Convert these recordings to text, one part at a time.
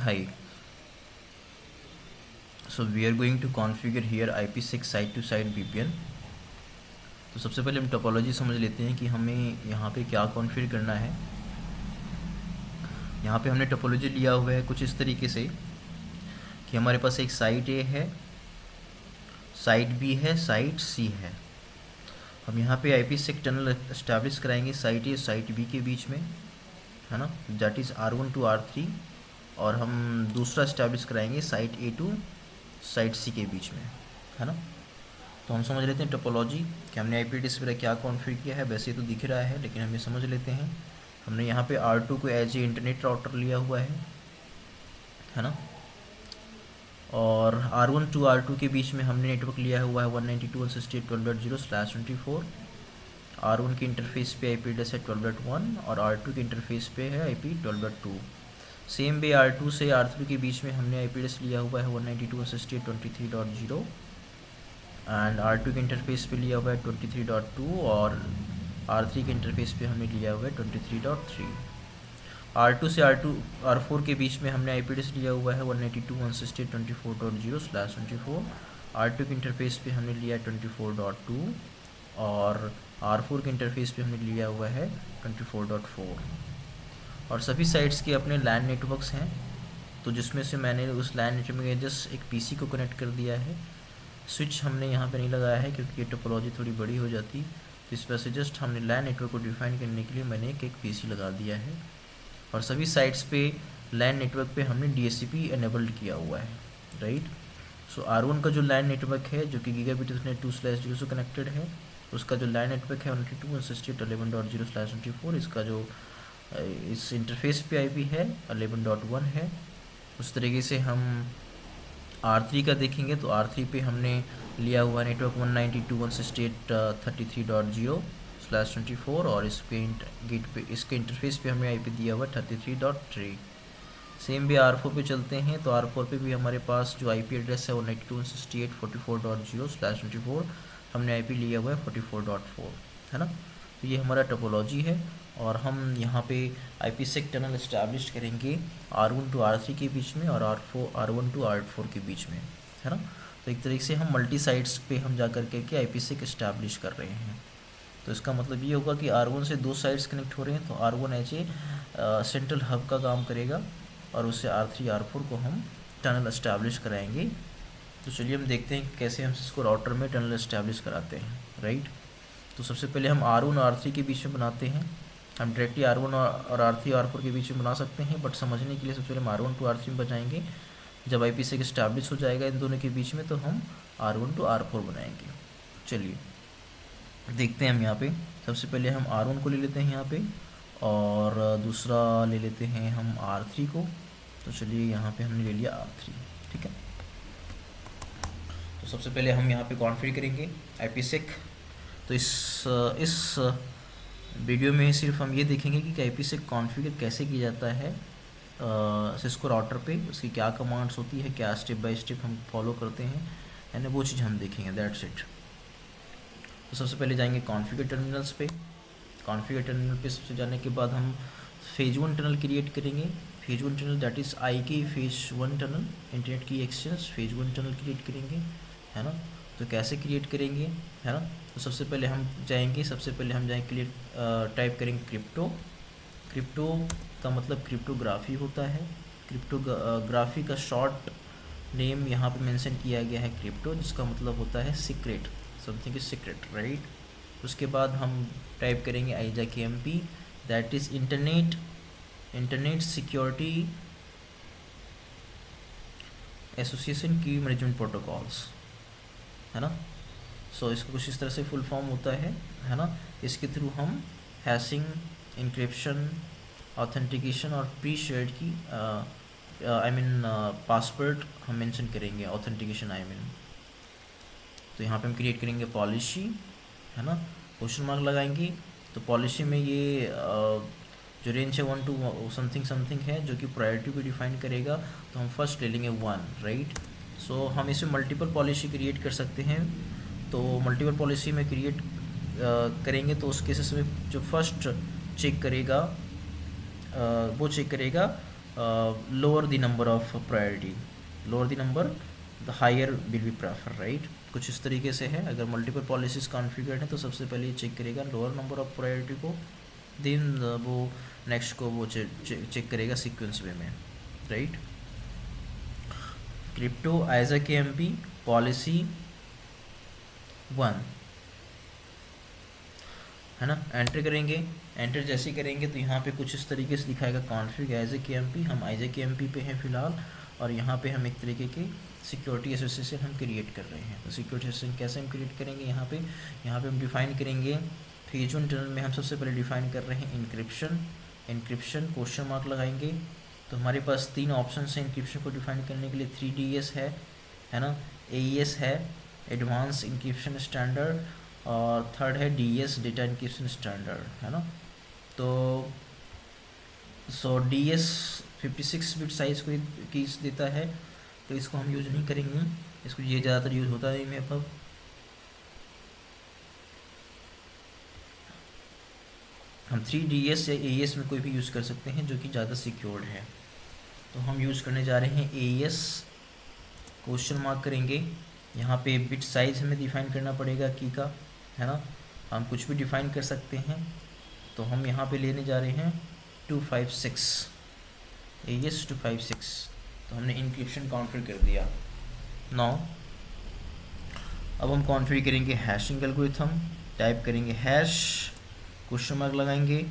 Hi. So we are going to configure here IP6 side to side VPN. तो सबसे पहले हम topology समझ लेते हैं कि हमें यहाँ पे क्या कॉन्फ़िगर करना है। यहाँ पे हमने टोपोलॉजी लिया हुआ है कुछ इस तरीके से कि हमारे पास एक साइट A है, साइट B है, साइट C है। हम यहाँ पे IP6 टनल इस्टेब्लिश कराएंगे साइट A साइट B के बीच में, है ना, that is R1 to R3, और हम दूसरा इस्टेब्लिश कराएंगे site A to site C के बीच में, है ना। तो हम समझ लेते हैं टोपोलॉजी कि हमने IP एड्रेस पर क्या कॉन्फ़िगर किया है। वैसे तो दिख रहा है लेकिन हम ये समझ लेते हैं। हमने यहाँ पे R2 को एज ए इंटरनेट राउटर लिया हुआ है ना, और R1 टू R2 के बीच में हमने नेटवर्क लिया हुआ है 192.168.12.0/24। R1 के इंटरफेस पे IP एड्रेस है 12.1 और R2 के इंटरफेस पे है IP 12.2। सेम वे R2 से R3 के बीच में हमने IP एड्रेस लिया हुआ है 192.168.23.0 एंड R2 के इंटरफेस पे लिया हुआ है 23.2 और R3 के इंटरफेस पे हमने लिया हुआ है 23.3। R2 से R4 के बीच में हमने IP एड्रेस लिया हुआ है 192.168.24.0/24। R2 के इंटरफेस पे हमने लिया है 24.2 और R4 के इंटरफेस पे हमने लिया हुआ है 24.4। और सभी साइट्स के अपने लैन नेटवर्क्स हैं, तो जिसमें से मैंने उस लैन नेटवर्क में जस्ट एक PC को कनेक्ट कर दिया है। स्विच हमने यहाँ पे नहीं लगाया है क्योंकि ये टोपोलॉजी थोड़ी बड़ी हो जाती, तो इस वजह से जस्ट हमने लैन नेटवर्क को डिफाइन करने के लिए मैंने एक PC लगा दिया है। और सभी साइट्स पे लैन नेटवर्क पे हमने DHCP एनेबल्ड किया हुआ है, राइट। सो R1 का जो लैन नेटवर्क है जो कि गीगाबिट ईथरनेट 2/0 से कनेक्टेड है, उसका जो लैन नेटवर्क है 192.168.11.0/24, इसका जो इस इंटरफेस पे IP है 11.1 है। उस तरीके से हम R3 का देखेंगे तो R3 पे हमने लिया हुआ नेटवर्क 192.168.33.0/24 और इसके गेट पे इसके इंटरफेस पे हमें IP दिया हुआ 33.3। सेम भी R4 पे चलते हैं तो R4 पे भी हमारे पास जो IP एड्रेस है 192.168.44.0/24, हमने IP लिया हुआ है 44.4, है ना। तो ये हमारा टोपोलॉजी है और हम यहाँ पे IP6 टनल इस्टेब्लिश करेंगे R1 टू R3 के बीच में और R1 टू R4 के बीच में, है ना। तो एक तरीके से हम मल्टी साइट्स पे हम जा कर के IP6 इस्टेब्लिश कर रहे हैं। तो इसका मतलब ये होगा कि R1 से दो साइट्स कनेक्ट हो रहे हैं तो R1 as a central hub का काम करेगा और उससे R3 R4 को हम टनल इस्टेब्लिश कराएंगे। तो चलिए हम देखते हैं कैसे हम इसको राउटर में टनल इस्टेब्लिश कराते हैं, राइट। तो सबसे पहले हम R1 और R3 के बीच में बनाते हैं। हम डायरेक्टली R1 और R3 R4 के बीच में बना सकते हैं, बट समझने के लिए सबसे पहले हम R1 टू R3 में बनाएंगे। जब IP6 इस्टेब्लिश हो जाएगा इन दोनों के बीच में तो हम R1 टू R4 बनाएंगे। चलिए देखते हैं हम यहाँ पे। सबसे पहले हम R1 को ले लेते हैं यहाँ पे और दूसरा ले लेते हैं हम R3 को। तो चलिए यहाँ पे हमने ले लिया R3, ठीक है। तो सबसे पहले हम यहाँ पे कॉन्फ़िगर करेंगे IP6। तो इस वीडियो में सिर्फ हम ये देखेंगे कि IP6 कॉन्फ़िगर कैसे किया जाता है सिस्को राउटर पे, उसकी क्या कमांड्स होती है, क्या स्टेप बाय स्टेप हम फॉलो करते हैं, यानी वो चीज़ हम देखेंगे, दैट्स इट। तो सबसे पहले जाएंगे कॉन्फ़िगर टर्मिनल्स पे। कॉन्फ़िगर टर्मिनल पे सबसे जाने के बाद हम फेज 1 टनल क्रिएट करेंगे। Phase 1 tunnel that is IK phase 1 tunnel, internet की एक्सचेंज फेज 1 टनल क्रिएट करेंगे, है ना। तो कैसे क्रिएट करेंगे, है ना। तो सबसे पहले हम जाएंगे टाइप करेंगे क्रिप्टो। क्रिप्टो का मतलब क्रिप्टोग्राफी होता है। क्रिप्टोग्राफी का शॉर्ट नेम यहाँ पे मेंशन किया गया है क्रिप्टो, जिसका मतलब होता है secret, something is secret, right. उसके बाद हम टाइप करेंगे IJKMP that is internet security association की मैनेजमेंट प्रोटोकॉल्स, है ना। सो इसका कुछ इस तरह से फुल फॉर्म होता है ना। इसके थ्रू हम हैशिंग, इंक्रिप्शन, ऑथेंटिकेशन और प्री शेयर्ड की पासवर्ड हम मेंशन करेंगे, ऑथेंटिकेशन तो यहाँ पे हम क्रिएट करेंगे पॉलिसी, है ना, क्वेश्चन मार्क लगाएंगे। तो पॉलिसी में ये जो रेंज है 1 to समथिंग है जो कि प्रायोरिटी को डिफाइन करेगा, तो हम फर्स्ट ले लेंगे 1, राइट। सो हम इसमें मल्टीपल पॉलिसी क्रिएट कर सकते हैं। तो मल्टीपल पॉलिसी में क्रिएट करेंगे तो उस केसेस में जो फर्स्ट चेक करेगा वो चेक करेगा lower the number of priority, lower the number the higher will be prefer, right? कुछ इस तरीके से है। अगर मल्टीपल पॉलिसीज़ कॉन्फ़िगर्ड हैं तो सबसे पहले ये चेक करेगा लोअर नंबर ऑफ प्रायोरिटी को, देन वो नेक्स्ट को वो चेक करेगा सीक्वेंस वे में, right? Crypto as a KMP policy 1 है ना, एंटर करेंगे। एंटर जैसे ही करेंगे तो यहाँ पे कुछ इस तरीके से दिखाएगा कॉन्फ़िग एज ए KMP। हम एज ए KMP पे हैं फ़िलहाल, और यहाँ पे हम एक तरीके के सिक्योरिटी एसोसिएशन हम क्रिएट कर रहे हैं। तो सिक्योरिटी एसोसिएशन कैसे हम क्रिएट करेंगे, यहाँ पे हम डिफ़ाइन करेंगे। फेज 1 टनल में हम सबसे पहले डिफ़ाइन कर रहे हैं इंक्रिप्शन क्वेश्चन मार्क लगाएंगे। तो हमारे पास 3 ऑप्शन हैं इंक्रिप्शन को डिफ़ाइन करने के लिए। 3DS है ना, AES है एडवांस इंक्रिप्शन स्टैंडर्ड, और थर्ड है DS डेटा इंक्रिप्शन स्टैंडर्ड, है ना। तो DS 56 बिट साइज़ को कीज देता है, तो इसको हम यूज़ नहीं करेंगे, इसको ये ज़्यादातर यूज़ होता है मेरे पास। हम 3DS या AES में कोई भी यूज़ कर सकते हैं जो कि ज़्यादा सिक्योर्ड है। तो हम यूज़ करने जा रहे हैं AES, क्वेश्चन मार्क करेंगे। यहाँ पे बिट साइज़ हमें डिफ़ाइन करना पड़ेगा की का, है ना। हम कुछ भी डिफ़ाइन कर सकते हैं, तो हम यहाँ पे लेने जा रहे हैं 256, AES 256। तो हमने इंक्रिप्शन कॉन्फ़िगर कर दिया। नाउ अब हम कॉन्फ़िगर करेंगे हैशिंग एल्गोरिथम। टाइप करेंगे हैश, क्वेश्चन मार्क लगाएंगे,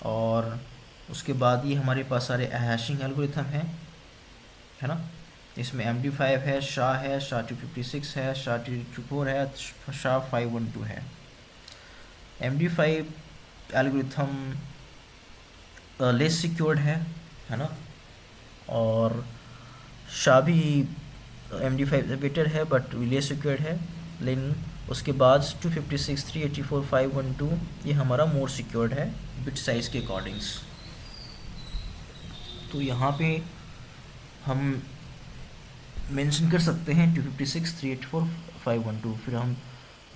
और उसके बाद ये हमारे पास सारे हैशिंग एल्गोरिथम है ना। इसमें MD5 है, SHA-256 है, SHA-224 है, SHA-512 है। MD5 एल्गोरिथम लेस सिक्योर्ड है ना, और SHA भी MD5 से बेटर है बट लेस सिक्योर्ड है। लेकिन उसके बाद 256, 384, 512 ये हमारा मोर सिक्योर्ड है बिट साइज़ के अकॉर्डिंग्स। तो यहाँ पे हम मेंशन कर सकते हैं 256, 384, 512। फिर हम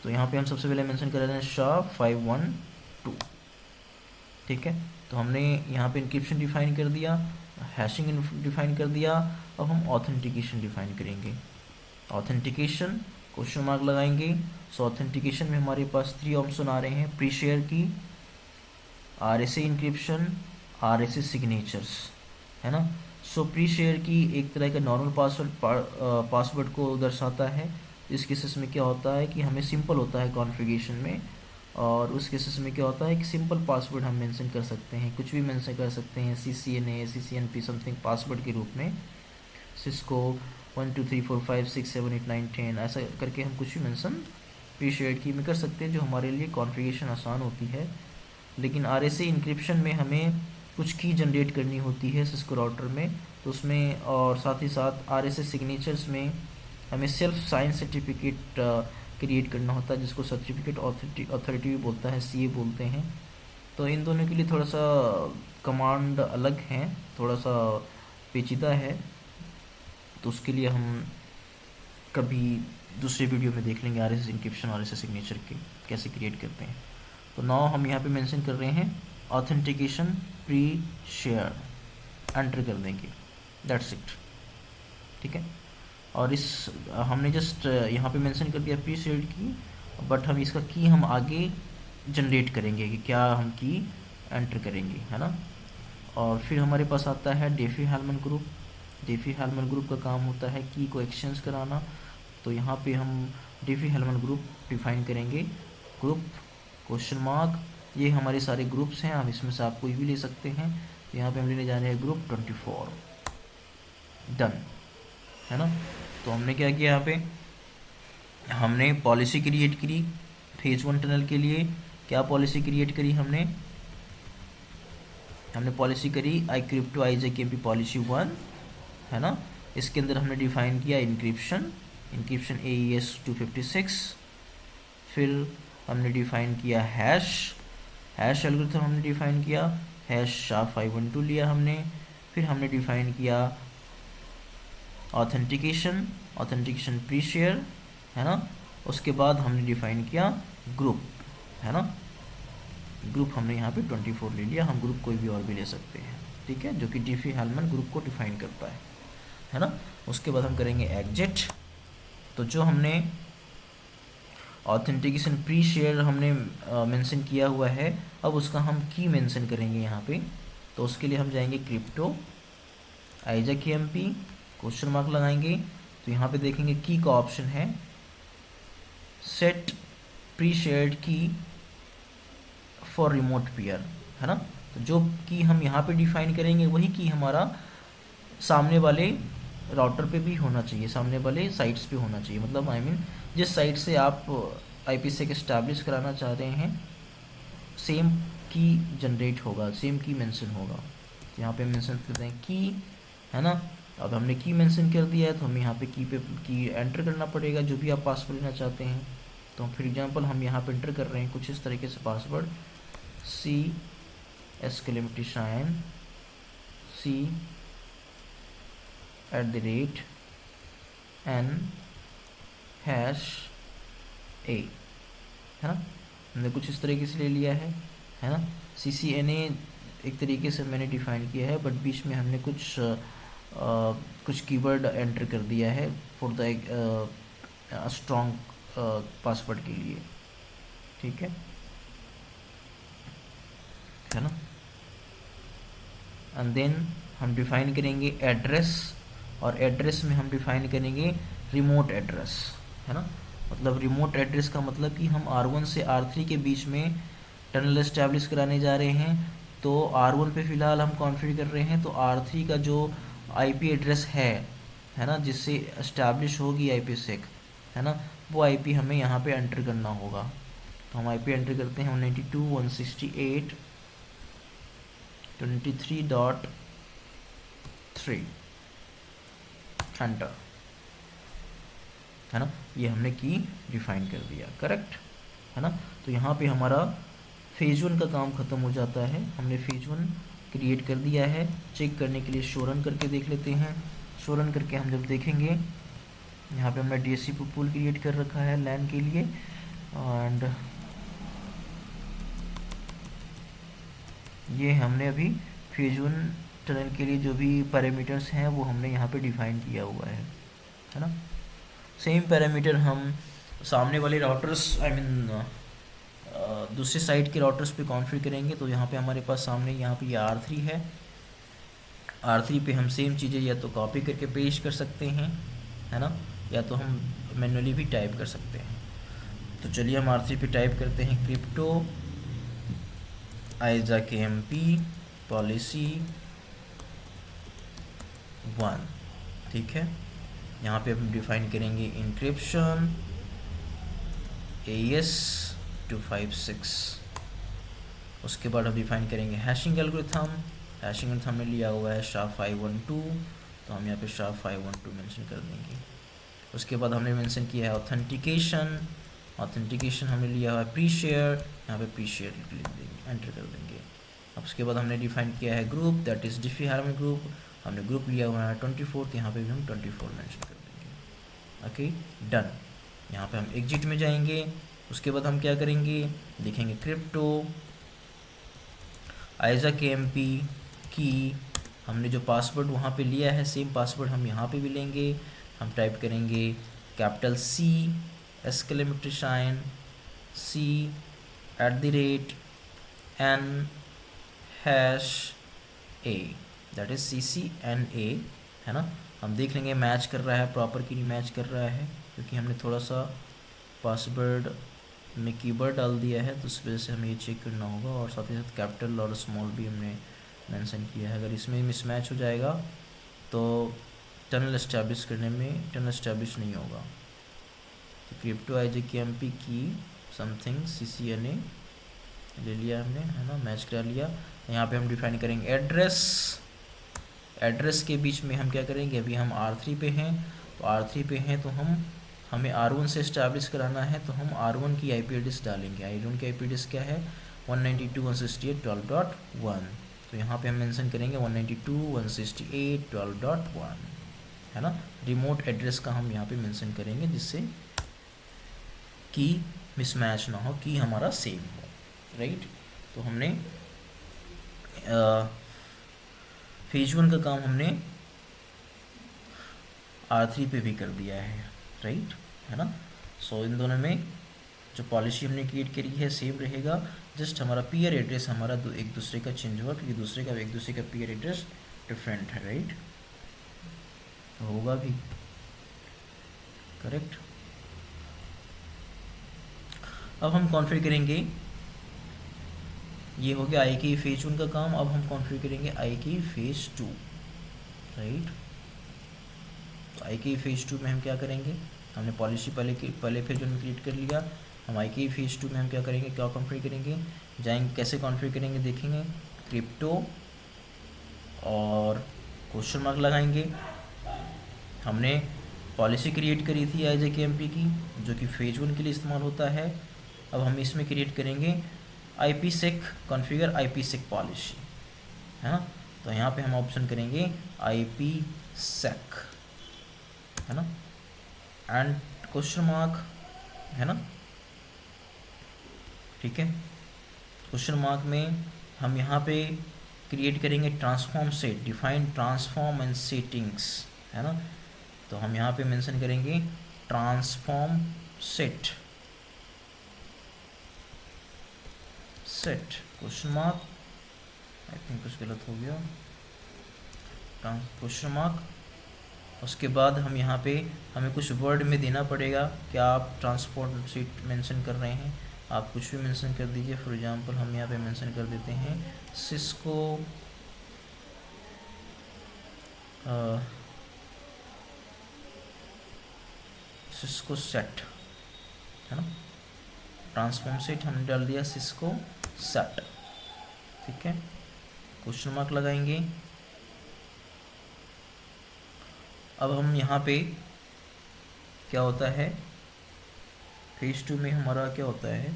तो यहाँ पे हम सबसे पहले मेंशन कर रहे हैं SHA-512, ठीक है। तो हमने यहाँ पे इंक्रिप्शन डिफ़ाइन कर दिया, हैशिंग डिफ़ाइन कर दिया। अब हम ऑथेंटिकेशन डिफ़ाइन करेंगे। ऑथेंटिकेशन क्वेश्चन मार्क लगाएंगे। सो ऑथेंटिकेशन में हमारे पास 3 ऑप्शन आ रहे हैं, प्री शेयर की, RSA इंक्रिप्शन, RSA सिग्नेचर्स, है ना। सो प्री शेयर की एक तरह का नॉर्मल पासवर्ड को दर्शाता है। इस केसेस में क्या होता है कि हमें सिंपल होता है कॉन्फ़िगरेशन में, और उस केसेस में क्या होता है कि सिंपल पासवर्ड हम मेंशन कर सकते हैं, कुछ भी मेंशन कर सकते हैं, CCNA, CCNP समथिंग पासवर्ड के रूप में। सिस्को 1 2 3 4 5 6 7 8 9 10 ऐसा करके हम कुछ भी मेंशन प्री शेयर की में कर सकते हैं, जो हमारे लिए कॉन्फ़िगरेशन आसान होती है। लेकिन RSA इंक्रिप्शन में हमें कुछ की जनरेट करनी होती है सिस्को राउटर में, तो उसमें, और साथ ही साथ RSA सिग्नेचर्स में हमें सेल्फ साइन सर्टिफिकेट क्रिएट करना होता है, जिसको सर्टिफिकेट अथॉरिटी भी बोलता है, CA बोलते हैं। तो इन दोनों के लिए थोड़ा सा कमांड अलग हैं, थोड़ा सा पेचीदा है, तो उसके लिए हम कभी दूसरे वीडियो में देख लेंगे RSA इंक्रिप्शन और RSA सिग्नेचर के कैसे क्रिएट करते हैं। तो नाउ हम यहाँ पे मेंशन कर रहे हैं ऑथेंटिकेशन प्री शेयर, एंटर कर देंगे, दैट्स इट, ठीक है। और इस हमने जस्ट यहाँ पे मेंशन कर दिया प्री शेयर की, बट हम इसका की हम आगे जनरेट करेंगे कि क्या हम की एंटर करेंगे, है ना। और फिर हमारे पास आता है डेफी-हेलमन ग्रुप। डेफी-हेलमन ग्रुप का काम होता है की को एक्सचेंज कराना। तो यहाँ पे हम डेफी-हेलमन ग्रुप डिफाइन करेंगे। ग्रुप क्वेश्चन मार्क, ये हमारे सारे ग्रुप्स हैं, हम इसमें से आप कोई भी ले सकते हैं। तो यहाँ पे हम लेने जा रहे हैं ग्रुप 24, डन, है ना। तो हमने क्या किया, यहाँ पे हमने पॉलिसी क्रिएट करी फेज 1 टनल के लिए। क्या पॉलिसी क्रिएट करी हमने पॉलिसी करी iCrypto IJKMP पॉलिसी 1, है ना। इसके अंदर हमने डिफाइन किया इंक्रिप्शन AES 256। फिर हमने डिफाइन किया हैश एल्गोरिथम हमने डिफाइन किया, हैश SHA-512 लिया हमने। फिर हमने डिफाइन किया ऑथेंटिकेशन प्री शेयर, है ना। उसके बाद हमने डिफाइन किया ग्रुप, है ना। ग्रुप हमने यहाँ पे 24 ले लिया, हम ग्रुप कोई भी और भी ले सकते हैं। ठीक है, जो कि डिफी-हेलमैन ग्रुप को डिफाइन करता है ना। उसके बाद हम करेंगे एग्जिट। तो जो हमने ऑथेंटिकेशन प्री शेयर हमने मेंशन किया हुआ है, अब उसका हम की मेंशन करेंगे यहाँ पे। तो उसके लिए हम जाएंगे क्रिप्टो IJKMP क्वेश्चन मार्क लगाएंगे। तो यहाँ पे देखेंगे की का ऑप्शन है सेट प्री शेयर्ड की फॉर रिमोट पेयर, है ना। तो जो की हम यहाँ पे डिफाइन करेंगे वही की हमारा सामने वाले राउटर पे भी होना चाहिए, सामने वाले साइट्स पे होना चाहिए। मतलब आई मीन जिस साइट से आप IPsec एस्टैब्लिश कराना चाह रहे हैं सेम की जनरेट होगा, सेम की मेंशन होगा। यहाँ पे मेंशन करते हैं की, है ना। अब हमने की मेंशन कर दिया है तो हमें यहाँ पे की एंटर करना पड़ेगा, जो भी आप पासवर्ड लेना चाहते हैं। तो फॉर एग्जांपल हम यहाँ पे एंटर कर रहे हैं कुछ इस तरीके से पासवर्ड C @n#a, है ना। हमने कुछ इस तरीके से ले लिया है ना। CCNA एक तरीके से मैंने डिफाइन किया है, बट बीच में हमने कुछ कीवर्ड एंटर कर दिया है फॉर द स्ट्रॉन्ग पासवर्ड के लिए, ठीक है ना। एंड देन हम डिफाइन करेंगे एड्रेस, और एड्रेस में हम डिफाइन करेंगे रिमोट एड्रेस, है ना। मतलब रिमोट एड्रेस का मतलब कि हम R1 से R3 के बीच में टनल एस्टैब्लिश कराने जा रहे हैं। तो R1 पे फ़िलहाल हम कॉन्फ़िगर कर रहे हैं, तो R3 का जो IP एड्रेस है ना, जिससे एस्टैब्लिश होगी IPsec, है ना, वो IP हमें यहाँ पे एंटर करना होगा। तो हम IP एंटर करते हैं 192.168.23.3 एंटर, है ना। ये हमने की डिफाइन कर दिया, करेक्ट, है ना। तो यहाँ पे हमारा फेज 1 का काम ख़त्म हो जाता है। हमने फेज 1 क्रिएट कर दिया है। चेक करने के लिए शो रन करके देख लेते हैं। शो रन करके हम जब देखेंगे, यहाँ पे हमने DSC पूल क्रिएट कर रखा है लैन के लिए, एंड ये हमने अभी फेज 1 टनल के लिए जो भी पैरामीटर्स हैं वो हमने यहाँ पे डिफाइन किया हुआ है ना। सेम पैरामीटर हम सामने वाले राउटर्स आई मीन दूसरे साइड के राउटर्स पे कॉन्फ़िगर करेंगे। तो यहाँ पे हमारे पास सामने यहाँ पे ये R3 है। R3 पे हम सेम चीज़ें या तो कॉपी करके पेस्ट कर सकते हैं, है ना, या तो हम मैन्युअली भी टाइप कर सकते हैं। तो चलिए हम R3 पे टाइप करते हैं क्रिप्टो IJKMP पॉलिसी 1, ठीक है। यहाँ पे हम डिफाइन करेंगे इंक्रिप्शन AES 256। उसके बाद हम डिफाइन करेंगे हैशिंग एल्गोरिथम। हैशिंग एल्गोरिथम में लिया हुआ है SHA-512, तो हम यहाँ पे SHA-512 मेंशन कर देंगे। उसके बाद हमने मेंशन किया है ऑथेंटिकेशन। ऑथेंटिकेशन हमने लिया हुआ है प्री शेयर, यहाँ पे प्री शेयर लिख देंगे, एंटर कर देंगे। अब उसके बाद हमने डिफाइन किया है ग्रुप, दैट इज़ डिफी-हेलमैन ग्रुप। हमने ग्रुप लिया हुआ है 24, तो यहाँ पे भी हम 24 मेंशन कर देंगे। Okay, done. यहाँ पे हम एग्जिट में जाएंगे। उसके बाद हम क्या करेंगे, देखेंगे क्रिप्टो IJKMP की हमने जो पासवर्ड वहाँ पे लिया है सेम पासवर्ड हम यहाँ पे भी लेंगे। हम टाइप करेंगे capital C @n#a, that is CCNA, है ना। हम देख लेंगे मैच कर रहा है प्रॉपर कि नहीं मैच कर रहा है, क्योंकि हमने थोड़ा सा पासवर्ड में कीवर्ड डाल दिया है, तो उस वजह से हमें ये चेक करना होगा। और साथ ही साथ कैपिटल और स्मॉल भी हमने मेंशन किया है। अगर इसमें मिसमैच हो जाएगा तो टनल एस्टैब्लिश करने में टनल एस्टैब्लिश नहीं होगा। तो क्रिप्टो IJKMP की समथिंग CCNA ले लिया हमने, है ना, मैच करा लिया। यहाँ पे हम डिफाइन करेंगे एड्रेस। एड्रेस के बीच में हम क्या करेंगे, अभी हम R3 पे हैं, तो R3 पे हैं तो हमें R1 से इस्टेब्लिश कराना है, तो हम R1 की IP एड्रेस डालेंगे। R1 की IP एड्रेस क्या है 192.168.12.1, तो यहाँ पे हम मेंशन करेंगे 192.168.12.1, है ना। रिमोट एड्रेस का हम यहाँ पे मेंशन करेंगे जिससे की मिसमैच ना हो, की हमारा सेम हो, राइट। तो हमने फेज 1 का काम हमने R3 पे भी कर दिया है, राइट, है ना। सो इन दोनों में जो पॉलिसी हमने क्रिएट करी है सेम रहेगा, जस्ट हमारा पीयर एड्रेस हमारा एक दूसरे का चेंज हुआ क्योंकि एक दूसरे का पीयर एड्रेस डिफरेंट है, राइट, होगा भी करेक्ट। अब हम कॉन्फ़िगर करेंगे, ये हो गया आई के फेज 1 का काम। अब हम कॉन्फ़िगर करेंगे आई के फेज 2, राइट। तो आई के फेज 2 में हम क्या करेंगे, हमने पॉलिसी पहले फेज 1 में क्रिएट कर लिया। हम आई के फेज 2 में हम क्या करेंगे, क्या कॉन्फ़िगर करेंगे, जाएंगे कैसे कॉन्फ़िगर करेंगे देखेंगे, क्रिप्टो और क्वेश्चन मार्क लगाएंगे। हमने पॉलिसी क्रिएट करी थी IJKMP की जो कि फेज 1 के लिए इस्तेमाल होता है। अब हम इसमें क्रिएट करेंगे IPsec कॉन्फ़िगर IPsec पॉलिसी, है ना। तो यहाँ पे हम ऑप्शन करेंगे IPsec, है ना, एंड क्वेश्चन मार्क, है ना, ठीक है। क्वेश्चन मार्क में हम यहाँ पे क्रिएट करेंगे transform set, define transform and settings, है ना। तो हम यहाँ पे मेंशन करेंगे transform set question mark, I think कुछ गलत हो गया, क्वेश्चन मार्क। उसके बाद हम यहाँ पे हमें कुछ वर्ड में देना पड़ेगा, क्या आप ट्रांसफॉर्म सेट मेंशन कर रहे हैं, आप कुछ भी मेंशन कर दीजिए। फॉर एग्जांपल हम यहाँ पे मेंशन कर देते हैं सिस्को सेट, है ना, ट्रांसफॉर्म सेट हमने डाल दिया सिस्को सेट, ठीक है। क्वेश्चन मार्क लगाएंगे। अब हम यहाँ पे क्या होता है, फेज 2 में हमारा क्या होता है,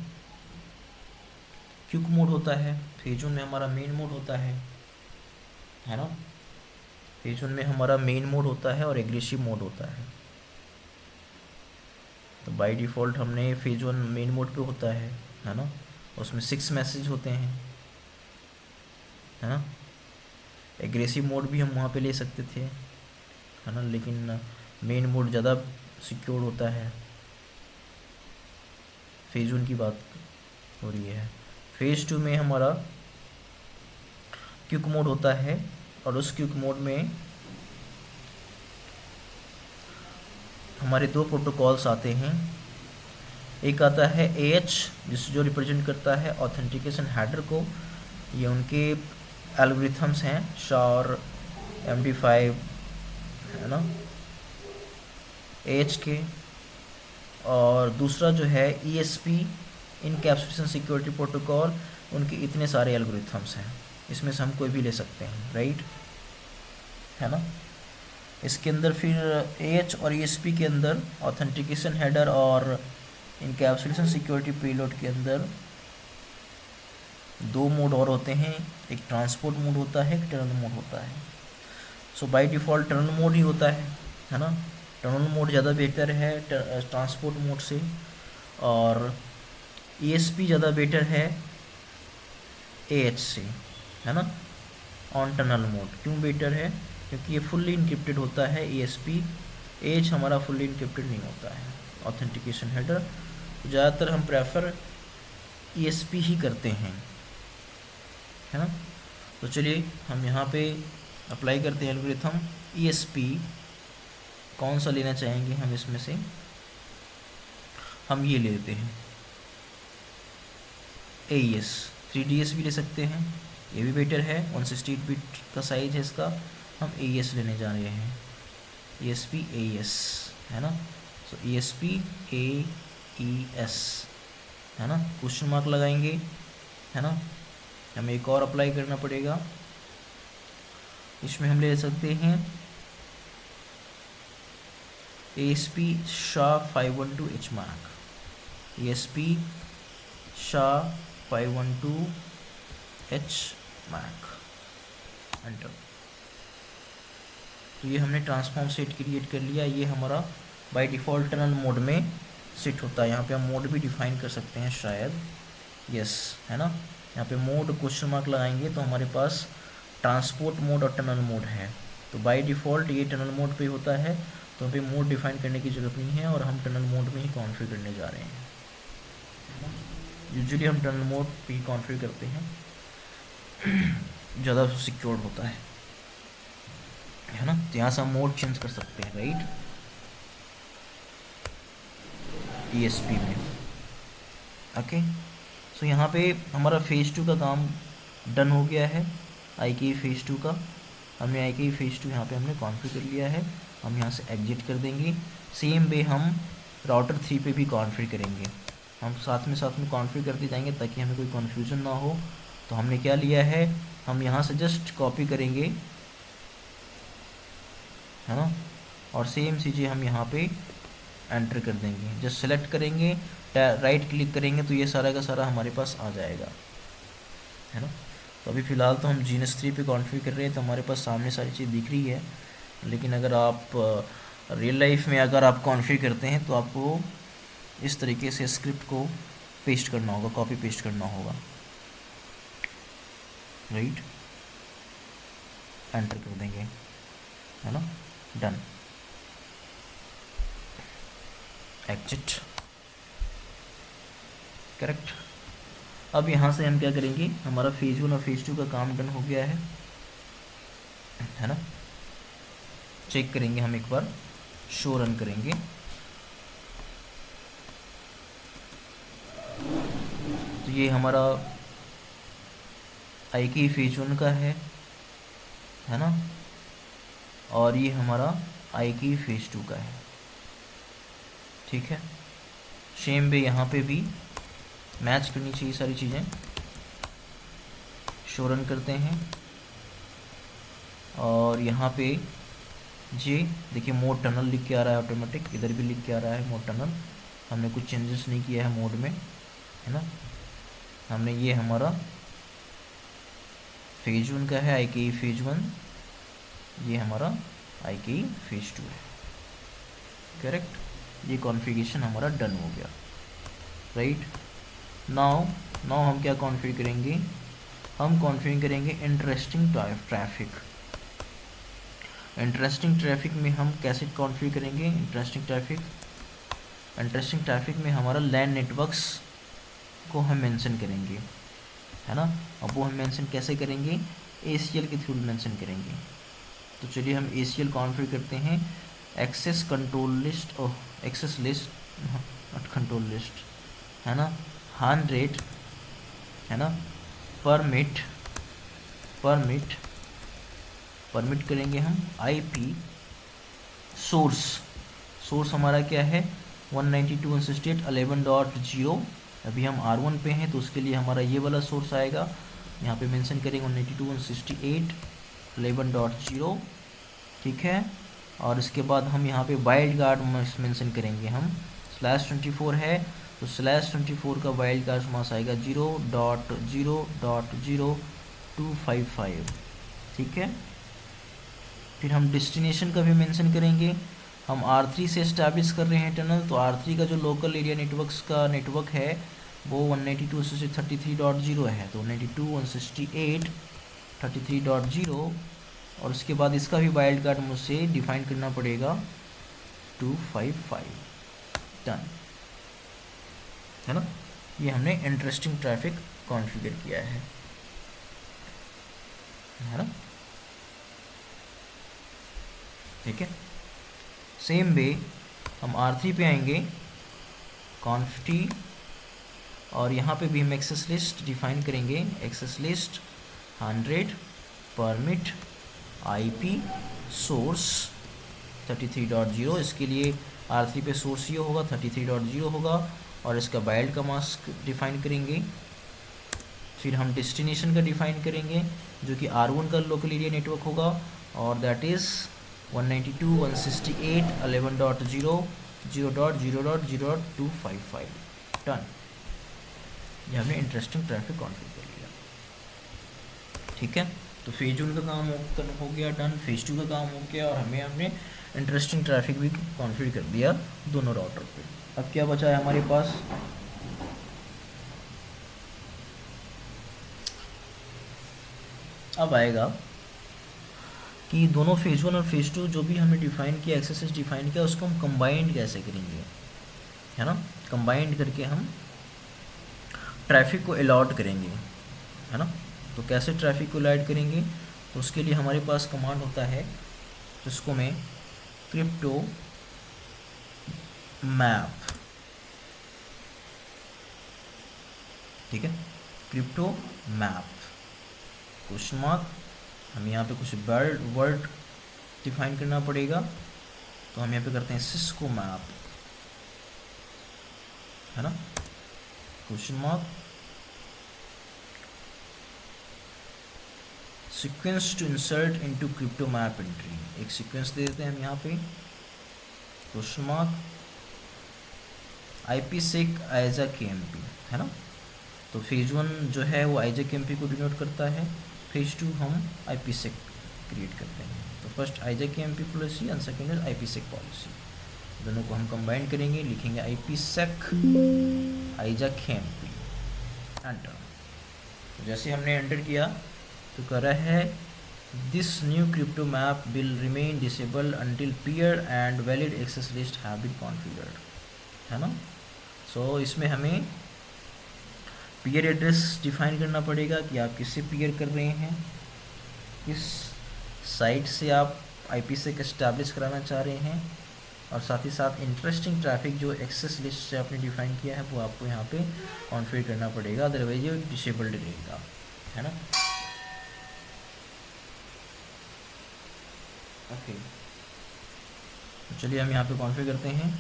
क्विक मोड होता है। फेज 1 में हमारा मेन मोड होता है ना। फेज 1 में हमारा मेन मोड होता है और एग्रेसिव मोड होता है। तो बाय डिफ़ॉल्ट हमने फेज 1 मेन मोड पे होता है ना। उसमें 6 मैसेज होते हैं, है ना। एग्रेसिव मोड भी हम वहाँ पे ले सकते थे, है ना, लेकिन मेन मोड ज़्यादा सिक्योर होता है। फेज 1 की बात हो रही है। फेज 2 में हमारा क्विक मोड होता है और उस क्विक मोड में हमारे 2 प्रोटोकॉल्स आते हैं। एक आता है AH जो रिप्रेजेंट करता है ऑथेंटिकेशन हेडर को, ये उनके एल्गोरिथम्स हैं SHA, MD5, है ना, AH के। और दूसरा जो है ESP इनकैप्सुलेशन सिक्योरिटी प्रोटोकॉल, उनके इतने सारे एल्गोरिथम्स हैं, इसमें से हम कोई भी ले सकते हैं, राइट, है ना। इसके अंदर फिर AH और ESP के अंदर ऑथेंटिकेशन हेडर और इनकैप्सुलेशन सिक्योरिटी पेलोड के अंदर 2 मोड और होते हैं, एक ट्रांसपोर्ट मोड होता है, एक टर्न मोड होता है। सो बाय डिफ़ॉल्ट टर्न मोड ही होता है ना। टर्न मोड ज़्यादा बेहतर है ट्रांसपोर्ट मोड से, और ESP ज़्यादा बेटर है AH से, है ना, ऑन टनल मोड। क्यों बेटर है, क्योंकि ये फुल्ली इनक्रिप्टेड होता है ESP, AH हमारा फुल्ली इनक्रिप्टेड नहीं होता है ऑथेंटिकेशन हेडर। ज़्यादातर हम प्रेफर ESP ही करते हैं, है ना। तो चलिए हम यहाँ पे अप्लाई करते हैं एल्गोरिथम। ESP कौन सा लेना चाहेंगे हम, इसमें से हम ये लेते हैं AES, 3DS भी ले सकते हैं, ये भी बेटर है, 168 बिट का साइज है इसका। हम AES लेने जा रहे हैं, ESP AES, है ना। सो ESP AES, है ना। क्वेश्चन मार्क लगाएंगे, है ना। हमें एक और अप्लाई करना पड़ेगा, इसमें हम ले सकते हैं ASP SHA-512 HMAC, ESP SHA-512 HMAC, enter. तो ये हमने ट्रांसफॉर्म सेट क्रिएट कर लिया। ये हमारा बाय डिफ़ॉल्ट टनल मोड में सेट होता है। यहाँ पे हम मोड भी डिफाइन कर सकते हैं शायद, यस, है ना। यहाँ पे मोड क्वेश्चन मार्क लगाएंगे तो हमारे पास ट्रांसपोर्ट मोड और टनल मोड है। तो बाय डिफ़ॉल्ट ये टनल मोड पे होता है, तो हमें मोड डिफाइन करने की ज़रूरत नहीं है और हम टनल मोड में ही कॉन्फ़िगर करने जा रहे हैं। यूजुअली हम टनल मोड पे ही कॉन्फ़िगर करते हैं, ज़्यादा सिक्योर होता है ना। तो यहाँ से हम मोड चेंज कर सकते हैं, राइट, ESP में। ओके, सो यहाँ पे हमारा फेज़ 2 का काम डन हो गया है, IKE फेज़ 2 का। हमने IKE फेज़ 2 यहाँ पे हमने कॉन्फ़िगर कर लिया है। हम यहाँ से एग्जिट कर देंगे। सेम वे हम राउटर 3 पे भी कॉन्फ़िगर करेंगे। हम साथ में कॉन्फ़िगर करते जाएंगे ताकि हमें कोई कन्फ्यूज़न ना हो। तो हमने क्या लिया है, हम यहाँ से जस्ट कॉपी करेंगे, है ना, और सेम चीज़ें हम यहाँ पे एंटर कर देंगे। जस्ट सेलेक्ट करेंगे, राइट क्लिक करेंगे तो ये सारा का सारा हमारे पास आ जाएगा, है ना। तो अभी फ़िलहाल तो हम GNS 3 पे कॉन्फ़िगर कर रहे हैं, तो हमारे पास सामने सारी चीज़ दिख रही है। लेकिन अगर आप रियल लाइफ में अगर आप कॉन्फ़िगर करते हैं तो आपको इस तरीके से स्क्रिप्ट को पेस्ट करना होगा, कॉपी पेस्ट करना होगा, राइट। एंटर कर देंगे, है ना, डन, एग्जिट, करेक्ट। अब यहाँ से हम क्या करेंगे, हमारा फेज़ 1 और फेज़ 2 का काम डन हो गया है ना। चेक करेंगे हम एक बार, शो रन करेंगे। तो ये हमारा IKE फेज़ 1 का है ना, और ये हमारा IKE फेज़ 2 का है, ठीक है। सेम वे यहाँ पे भी मैच करनी चाहिए सारी चीज़ें। शो रन करते हैं और यहाँ पे जी देखिए मोड टनल लिख के आ रहा है ऑटोमेटिक, इधर भी लिख के आ रहा है मोड टनल। हमने कुछ चेंजेस नहीं किया है मोड में, है ना। हमने ये हमारा फेज़ 1 का है, IKE फेज़ 1, ये हमारा IKE फेज़ 2 है, करेक्ट। ये कॉन्फ़िगरेशन हमारा डन हो गया, राइट। नाउ हम क्या कॉन्फ़िगर करेंगे, हम कॉन्फ़िगर करेंगे इंटरेस्टिंग ट्रैफिक। इंटरेस्टिंग ट्रैफिक में हम कैसे कॉन्फ़िगर करेंगे, इंटरेस्टिंग ट्रैफिक में हमारा लैन नेटवर्क्स को हम मेंशन करेंगे, है ना। अब वो हम मेंशन कैसे करेंगे, ACL के थ्रू मेंशन करेंगे। तो चलिए हम ACL कॉन्फ़िगर करते हैं, access control list, access list not control list, है ना, 100, है ना, परमिट करेंगे हम IP सोर्स हमारा क्या है 192.168.11.0। अभी हम R1 पे हैं तो उसके लिए हमारा ये वाला सोर्स आएगा, यहाँ पे मेंशन करेंगे 192.168.11.0, ठीक है। और इसके बाद हम यहाँ पे वाइल्ड कार्ड मेंशन करेंगे, हम /24 है तो /24 का वाइल्ड कार्ड हमारे पास आएगा 0.0.0255, ठीक है। फिर हम डेस्टिनेशन का भी मेंशन करेंगे। हम R3 से इस्टेब्लिश कर रहे हैं टनल, तो R3 का जो लोकल एरिया नेटवर्क्स का नेटवर्क है वो 192.168.33.0 है, तो 192.168.33.0, और उसके बाद इसका भी वाइल्ड कार्ड मुझसे डिफाइन करना पड़ेगा 255, डन, है ना। ये हमने इंटरेस्टिंग ट्रैफिक कॉन्फ़िगर किया है ना, ठीक है। सेम वे हम R3 पे आएंगे, कॉन्फ्टी, और यहाँ पे भी हम एक्सेस लिस्ट डिफाइन करेंगे, access list 100 permit IP source 33.0। इसके लिए R3 पे सोर्स ये होगा 33.0 होगा, और इसका वाइल्ड का मास्क डिफाइन करेंगे। फिर हम डेस्टिनेशन का डिफाइन करेंगे जो कि R1 का लोकल एरिया नेटवर्क होगा, और दैट इज़ 192.168.11.0.0.0.255, डन। ये हमने इंटरेस्टिंग ट्रैफिक कॉन्फ़िगर कर लिया, ठीक है। तो फेज़ 1 का काम हो गया डन, फेज़ 2 का काम हो गया, और हमने इंटरेस्टिंग ट्रैफिक भी कॉन्फ़िगर कर दिया दोनों राउटर पे। अब क्या बचा है हमारे पास, अब आएगा कि दोनों फेज़ 1 और फेज़ 2 जो भी हमने डिफ़ाइन किया, एक्सेस डिफ़ाइन किया, उसको हम कंबाइंड कैसे करेंगे, है ना। कंबाइंड करके हम ट्रैफिक को अलॉट करेंगे, है ना। तो कैसे ट्रैफिक को अलॉट करेंगे, तो उसके लिए हमारे पास कमांड होता है जिसको मैं क्रिप्टो मैप, ठीक है, क्रिप्टो मैप क्वेश्चन मार्क, हम यहाँ पे कुछ वर्ड डिफाइन करना पड़ेगा। तो हम यहाँ पे करते हैं सिस्को मैप, है ना, question mark, sequence to insert into crypto map entry, एक सीक्वेंस दे देते हैं हम यहाँ पे, क्वेश्चन मार्क, IPsec आइजा KMP, है ना। तो फेज़ 1 जो है वो आइजा KMP को डिनोट करता है, फेज़ 2 हम IPsec क्रिएट करते हैं। तो first ISA KMP policy and second is IPsec policy, दोनों को हम कंबाइन करेंगे, लिखेंगे IPsec आइजा KMP, एंटर। तो जैसे हमने एंटर किया तो कह रहा है this new crypto map will remain disable until peer and valid access list have been configured, है ना। सो इसमें हमें पीयर एड्रेस डिफाइन करना पड़ेगा कि आप किससे पीयर कर रहे हैं, किस साइट से आप IPsec एस्टैब्लिश कराना चाह रहे हैं, और साथ ही साथ इंटरेस्टिंग ट्रैफिक जो एक्सेस लिस्ट से आपने डिफाइन किया है वो आपको यहाँ पे कॉन्फ़िगर करना पड़ेगा, अदरवाइज ये डिसेबल्ड रहेगा, है ना। ओके, तो चलिए हम यहाँ पे कॉन्फ़िगर करते हैं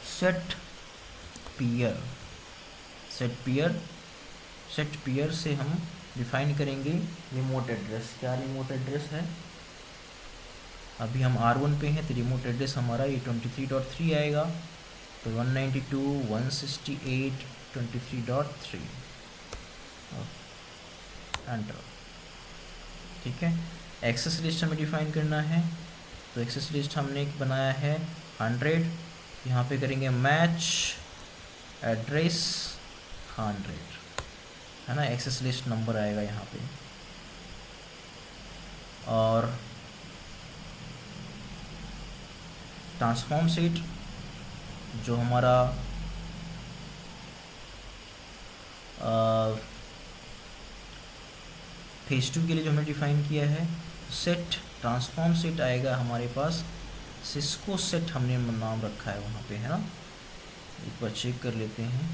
सेट पीयर, सेट पीयर से हम डिफाइन करेंगे रिमोट एड्रेस। क्या रिमोट एड्रेस है, अभी हम R1 पे हैं तो रिमोट एड्रेस हमारा ये 23.3 आएगा, तो 192.168.23.3, एंटर, ठीक है। एक्सेस लिस्ट हमें डिफाइन करना है, तो एक्सेस लिस्ट हमने बनाया है 100, यहाँ पे करेंगे मैच एड्रेस 100, है ना, एक्सेस लिस्ट नंबर आएगा यहाँ पे। और ट्रांसफॉर्म सेट जो हमारा फेज 2 के लिए जो हमने डिफाइन किया है, सेट ट्रांसफॉर्म सेट आएगा हमारे पास, सिस्को सेट हमने नाम रखा है वहाँ पे, है ना। एक बार चेक कर लेते हैं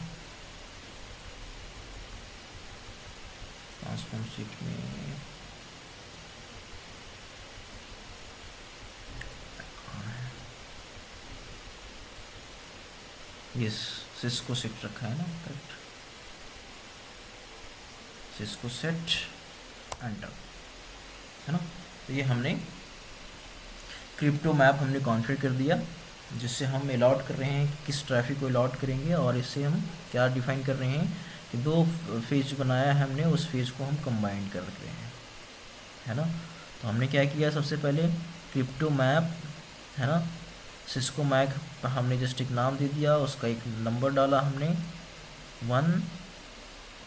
ट्रांसफॉर्म सेट में, यस सिस्को सेट रखा है ना, करेक्ट, सिस्को सेट, एंटर, है ना। तो ये हमने क्रिप्टो मैप हमने कॉन्फ़िगर कर दिया, जिससे हम अलॉट कर रहे हैं कि किस ट्रैफिक को अलॉट करेंगे, और इससे हम क्या डिफाइन कर रहे हैं कि दो फेज बनाया है हमने, उस फेज को हम कंबाइन कर रहे हैं, है ना। तो हमने क्या किया, सबसे पहले क्रिप्टो मैप, है ना, सिस्को मैप हमने जस्ट एक नाम दे दिया, उसका एक नंबर डाला हमने 1,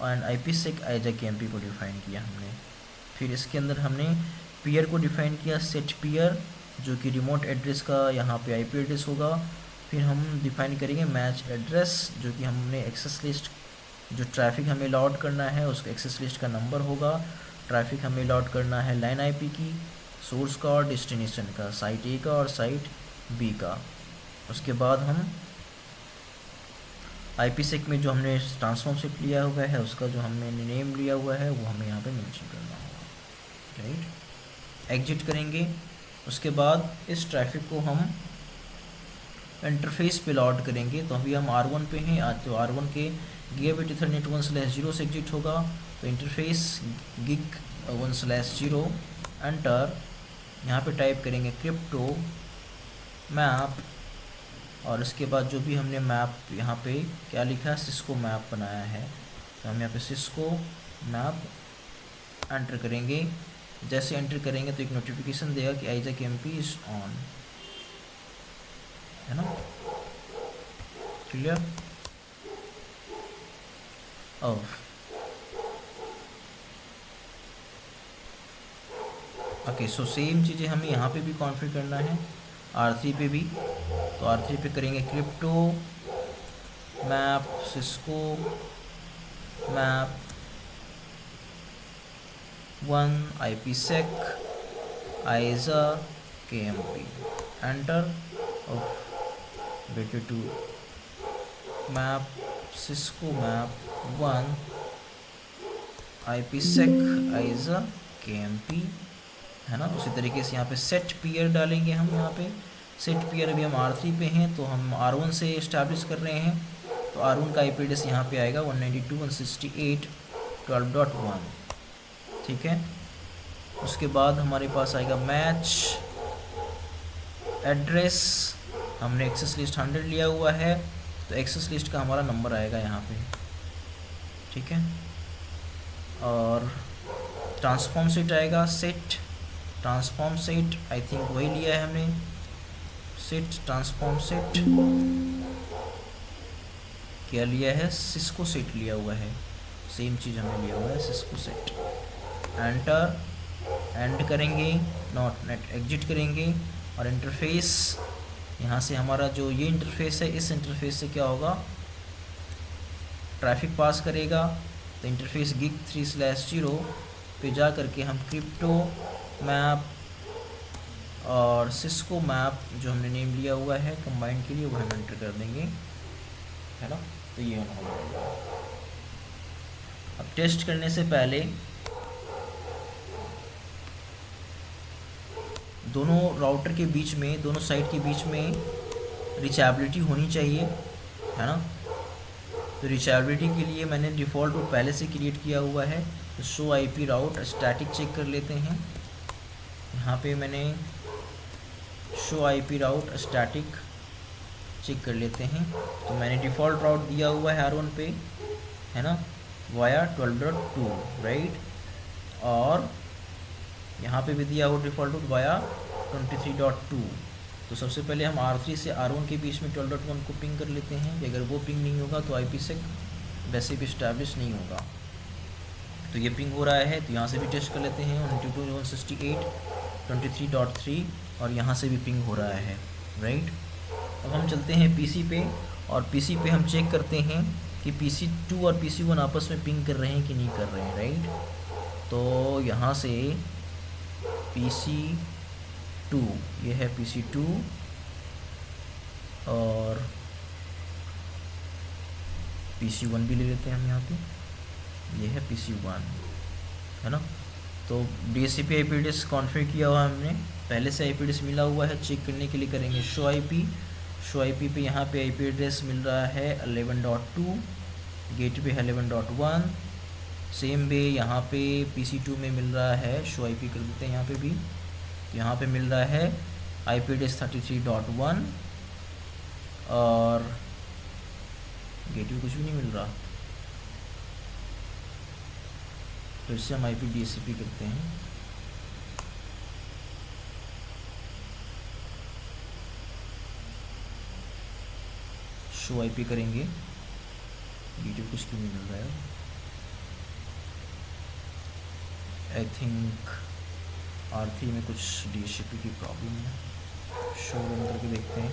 एंड IPsec आइजा KMP को डिफाइन किया हमने। फिर इसके अंदर हमने पीयर को डिफाइन किया, सेट पीयर जो कि रिमोट एड्रेस का यहाँ पे IP एड्रेस होगा। फिर हम डिफाइन करेंगे मैच एड्रेस जो कि हमने एक्सेस लिस्ट, जो ट्रैफिक हमें अलॉट करना है उसका एक्सेस लिस्ट का नंबर होगा। ट्रैफिक हमें अलॉट करना है लाइन IP की, सोर्स का और डेस्टिनेशन का, साइट A का और साइट B का। उसके बाद हम IPsec में जो हमने ट्रांसफॉर्म सेट लिया हुआ है उसका जो हमने नेम लिया हुआ है वो हमें यहाँ पे मेंशन करना होगा, राइट। एग्जिट करेंगे, उसके बाद इस ट्रैफिक को हम इंटरफेस पे लॉड करेंगे। तो अभी हम R1 पे हैं, आज तो R1 के गीगाबिट ईथरनेट 1/0 से एग्जिट होगा, तो इंटरफेस गिग 1/0 एंटर, यहाँ पे टाइप करेंगे क्रिप्टो मैप, और इसके बाद जो भी हमने मैप यहाँ पे क्या लिखा है, सिस्को मैप बनाया है, तो हम यहाँ पे सिस्को मैप एंटर करेंगे। जैसे एंटर करेंगे तो एक नोटिफिकेशन देगा कि आइजा KMP इज ऑन, है ना, क्लियर। ओके, सो सेम चीज़ें हमें यहाँ पे भी कॉन्फ़िगर करना है, R3 पे भी। तो R3 पे करेंगे crypto map Cisco map 1 IPsec ISA KMP enter. और better to map Cisco map 1 IPsec ISA KMP, है ना। उसी तरीके से यहाँ पे सेट पीयर डालेंगे हम। यहाँ पे सेट पीयर अभी हम R3 पे हैं, तो हम R1 से इस्टेब्लिश कर रहे हैं। तो R1 का IP एड्रेस यहाँ पे आएगा 192.168.12.1, ठीक है। उसके बाद हमारे पास आएगा मैच एड्रेस। हमने एक्सेस लिस्ट 100 लिया हुआ है, तो एक्सेस लिस्ट का हमारा नंबर आएगा यहाँ पे, ठीक है। और ट्रांसफॉर्म सेट आएगा, set transform set I think वही लिया है हमने, सेट ट्रांसफॉर्म सेट क्या लिया है, सिस्को सेट लिया हुआ है। सेम चीज़ हमने लिया हुआ है, सिस्को सेट। एंटर, एंड करेंगे, नॉट नेट एग्जिट करेंगे। और इंटरफेस यहाँ से हमारा जो ये इंटरफेस है, इस इंटरफेस से क्या होगा, ट्रैफिक पास करेगा। तो इंटरफेस गिग 3/0 पे जा करके हम क्रिप्टो मैप और सिस्को मैप जो हमने नेम लिया हुआ है कंबाइंड के लिए, वो हम एंटर कर देंगे, है ना। तो ये होगा। अब टेस्ट करने से पहले दोनों राउटर के बीच में, दोनों साइट के बीच में रिचेबिलिटी होनी चाहिए, है ना। तो रिचेबिलिटी के लिए मैंने डिफ़ॉल्ट रूट पहले से क्रिएट किया हुआ है। तो शो IP राउट स्टैटिक चेक कर लेते हैं। यहाँ पे मैंने शो IP राउट स्टैटिक चेक कर लेते हैं। तो मैंने डिफ़ॉल्ट राउट दिया हुआ है R1 पे, है ना, वाया 12.2 राइट। और यहाँ पे भी दिया हुआ डिफ़ॉल्ट रूट वाया 23.2। तो सबसे पहले हम R3 से R1 के बीच में 12.1 को पिंग कर लेते हैं कि अगर वो पिंग नहीं होगा तो IPsec वैसे भी इस्टेब्लिश नहीं होगा। तो ये पिंग हो रहा है, तो यहाँ से भी टेस्ट कर लेते हैं 192.168.23.3 और यहाँ से भी पिंग हो रहा है, राइट। अब हम चलते हैं PC पे, और PC पे हम चेक करते हैं कि PC2 और PC1 आपस में पिंग कर रहे हैं कि नहीं कर रहे हैं, राइट। तो यहाँ से PC2, ये है PC2 और PC1 भी ले लेते हैं हम यहाँ पे, ये है PC1, है ना। तो DHCP IP एड्रेस कॉन्फ़िगर किया हुआ हमने, पहले से IP एड्रेस मिला हुआ है। चेक करने के लिए करेंगे शो IP। शो IP पे यहाँ पे IP एड्रेस मिल रहा है 11.2, गेटवे है 11.1। सेम वे यहाँ पे PC2 में मिल रहा है, शो IP कर देते हैं यहाँ पे भी। यहाँ पे मिल रहा है IP एड्रेस 33.1 और गेटवे कुछ भी नहीं मिल रहा। फिर से हम IP DHCP करते हैं। शो IP करेंगे, गेटवे कुछ क्यों नहीं मिल रहा है। आई थिंक R3 में कुछ DHCP की प्रॉब्लम है। शो रन करके देखते हैं।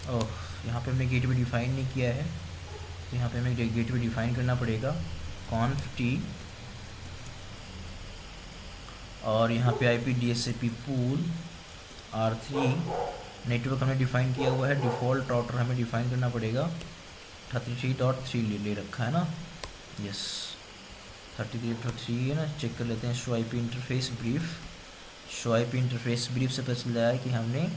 ओह, यहाँ पे हमने गेटवे डिफ़ाइन नहीं किया है, तो यहाँ पे हमें गेटवे डिफ़ाइन करना पड़ेगा, conf t, और यहाँ पे IP DHCP pool R3 network हमने डिफ़ाइन किया हुआ है। डिफ़ॉल्ट राउटर हमें डिफ़ाइन करना पड़ेगा, 33.3 ले रखा है ना, यस 33.3 है ना। चेक कर लेते हैं show IP interface brief. Show IP interface brief से पता चल रहा है कि हमने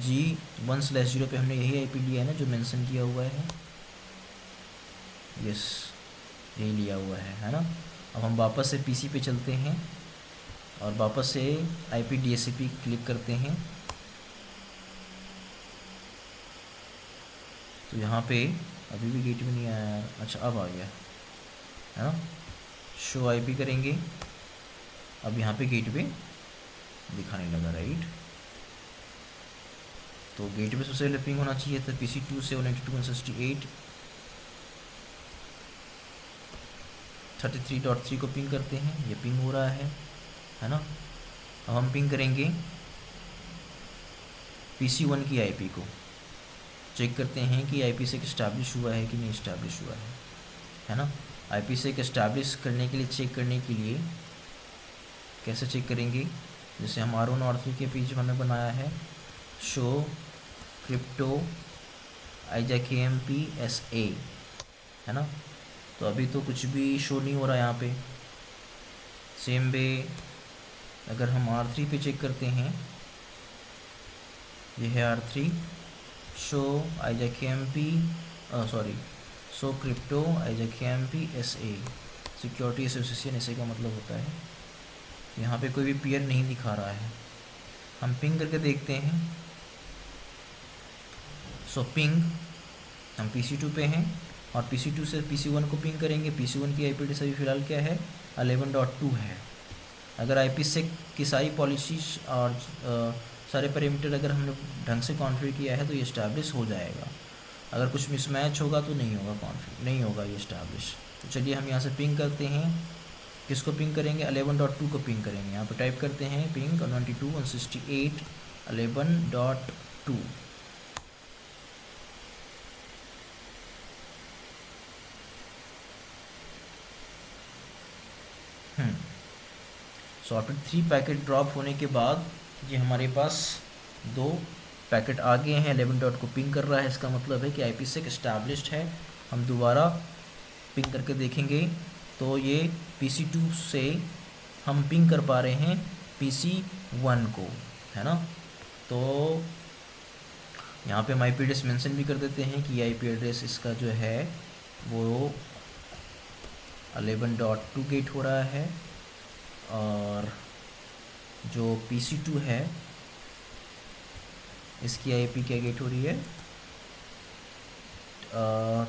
G1/0 पे हमने यही IP लिया है ना, जो मेंशन किया हुआ है, यस यही लिया हुआ है ना। अब हम वापस से PC पे चलते हैं और वापस से IP DHCP क्लिक करते हैं। तो यहाँ पे अभी भी गेटवे नहीं आया, अच्छा अब आ गया, है ना। शो IP करेंगे, अब यहाँ पे गेटवे दिखाने लगा, राइट। तो गेटवे सबसे पहले पिंग होना चाहिए था PC2 से 192.168 33.3 को पिंग करते हैं, ये पिंग हो रहा है ना। अब हम पिंग करेंगे PC1 की आईपी को, चेक करते हैं कि IPsec इस्टेब्लिश हुआ है कि नहीं इस्टेब्लिश हुआ है ना। IPsec इस्टेब्लिश करने के लिए, चेक करने के लिए कैसे चेक करेंगे, जैसे हम R1 और R3 के पेज हमने बनाया है, शो क्रिप्टो IJKMP SA, है ना। तो अभी तो कुछ भी शो नहीं हो रहा यहाँ पे। सेम वे अगर हम R3 पे चेक करते हैं, ये है R3, show IJKMP show crypto IJKMP SA, security association ऐसे का मतलब होता है। यहाँ पे कोई भी पेयर नहीं दिखा रहा है। हम पिंग करके देखते हैं। सो पिंग, हम PC2 पे हैं और PC2 से PC1 को पिंग करेंगे। PC1 की IP एड्रेस अभी फ़िलहाल क्या है, 11.2 है। अगर IPsec की सारी पॉलिसीज और सारे पैरामीटर अगर हमने ढंग से कॉन्फ़िगर किया है तो ये इस्टेब्लिश हो जाएगा। अगर कुछ मिसमैच होगा तो नहीं होगा ये इस्टेब्लिश। तो चलिए हम यहाँ से पिंग करते हैं। किसको पिंग करेंगे, 11.2 को पिंग करेंगे। यहाँ पे टाइप करते हैं पिंग 192.168.11.2। सॉर्टेड 3 पैकेट ड्रॉप होने के बाद ये हमारे पास 2 पैकेट आ गए हैं। 11 को पिंग कर रहा है, इसका मतलब है कि IPsec इस्टेब्लिश्ड है। हम दोबारा पिंग करके देखेंगे तो ये PC2 से हम पिंग कर पा रहे हैं PC1 को, है ना। तो यहाँ पे हम IP एड्रेस मेंशन भी कर देते हैं कि IP एड्रेस इसका जो है वो 11.2 गेट हो रहा है और जो PC2 है इसकी IP क्या गेट हो रही है,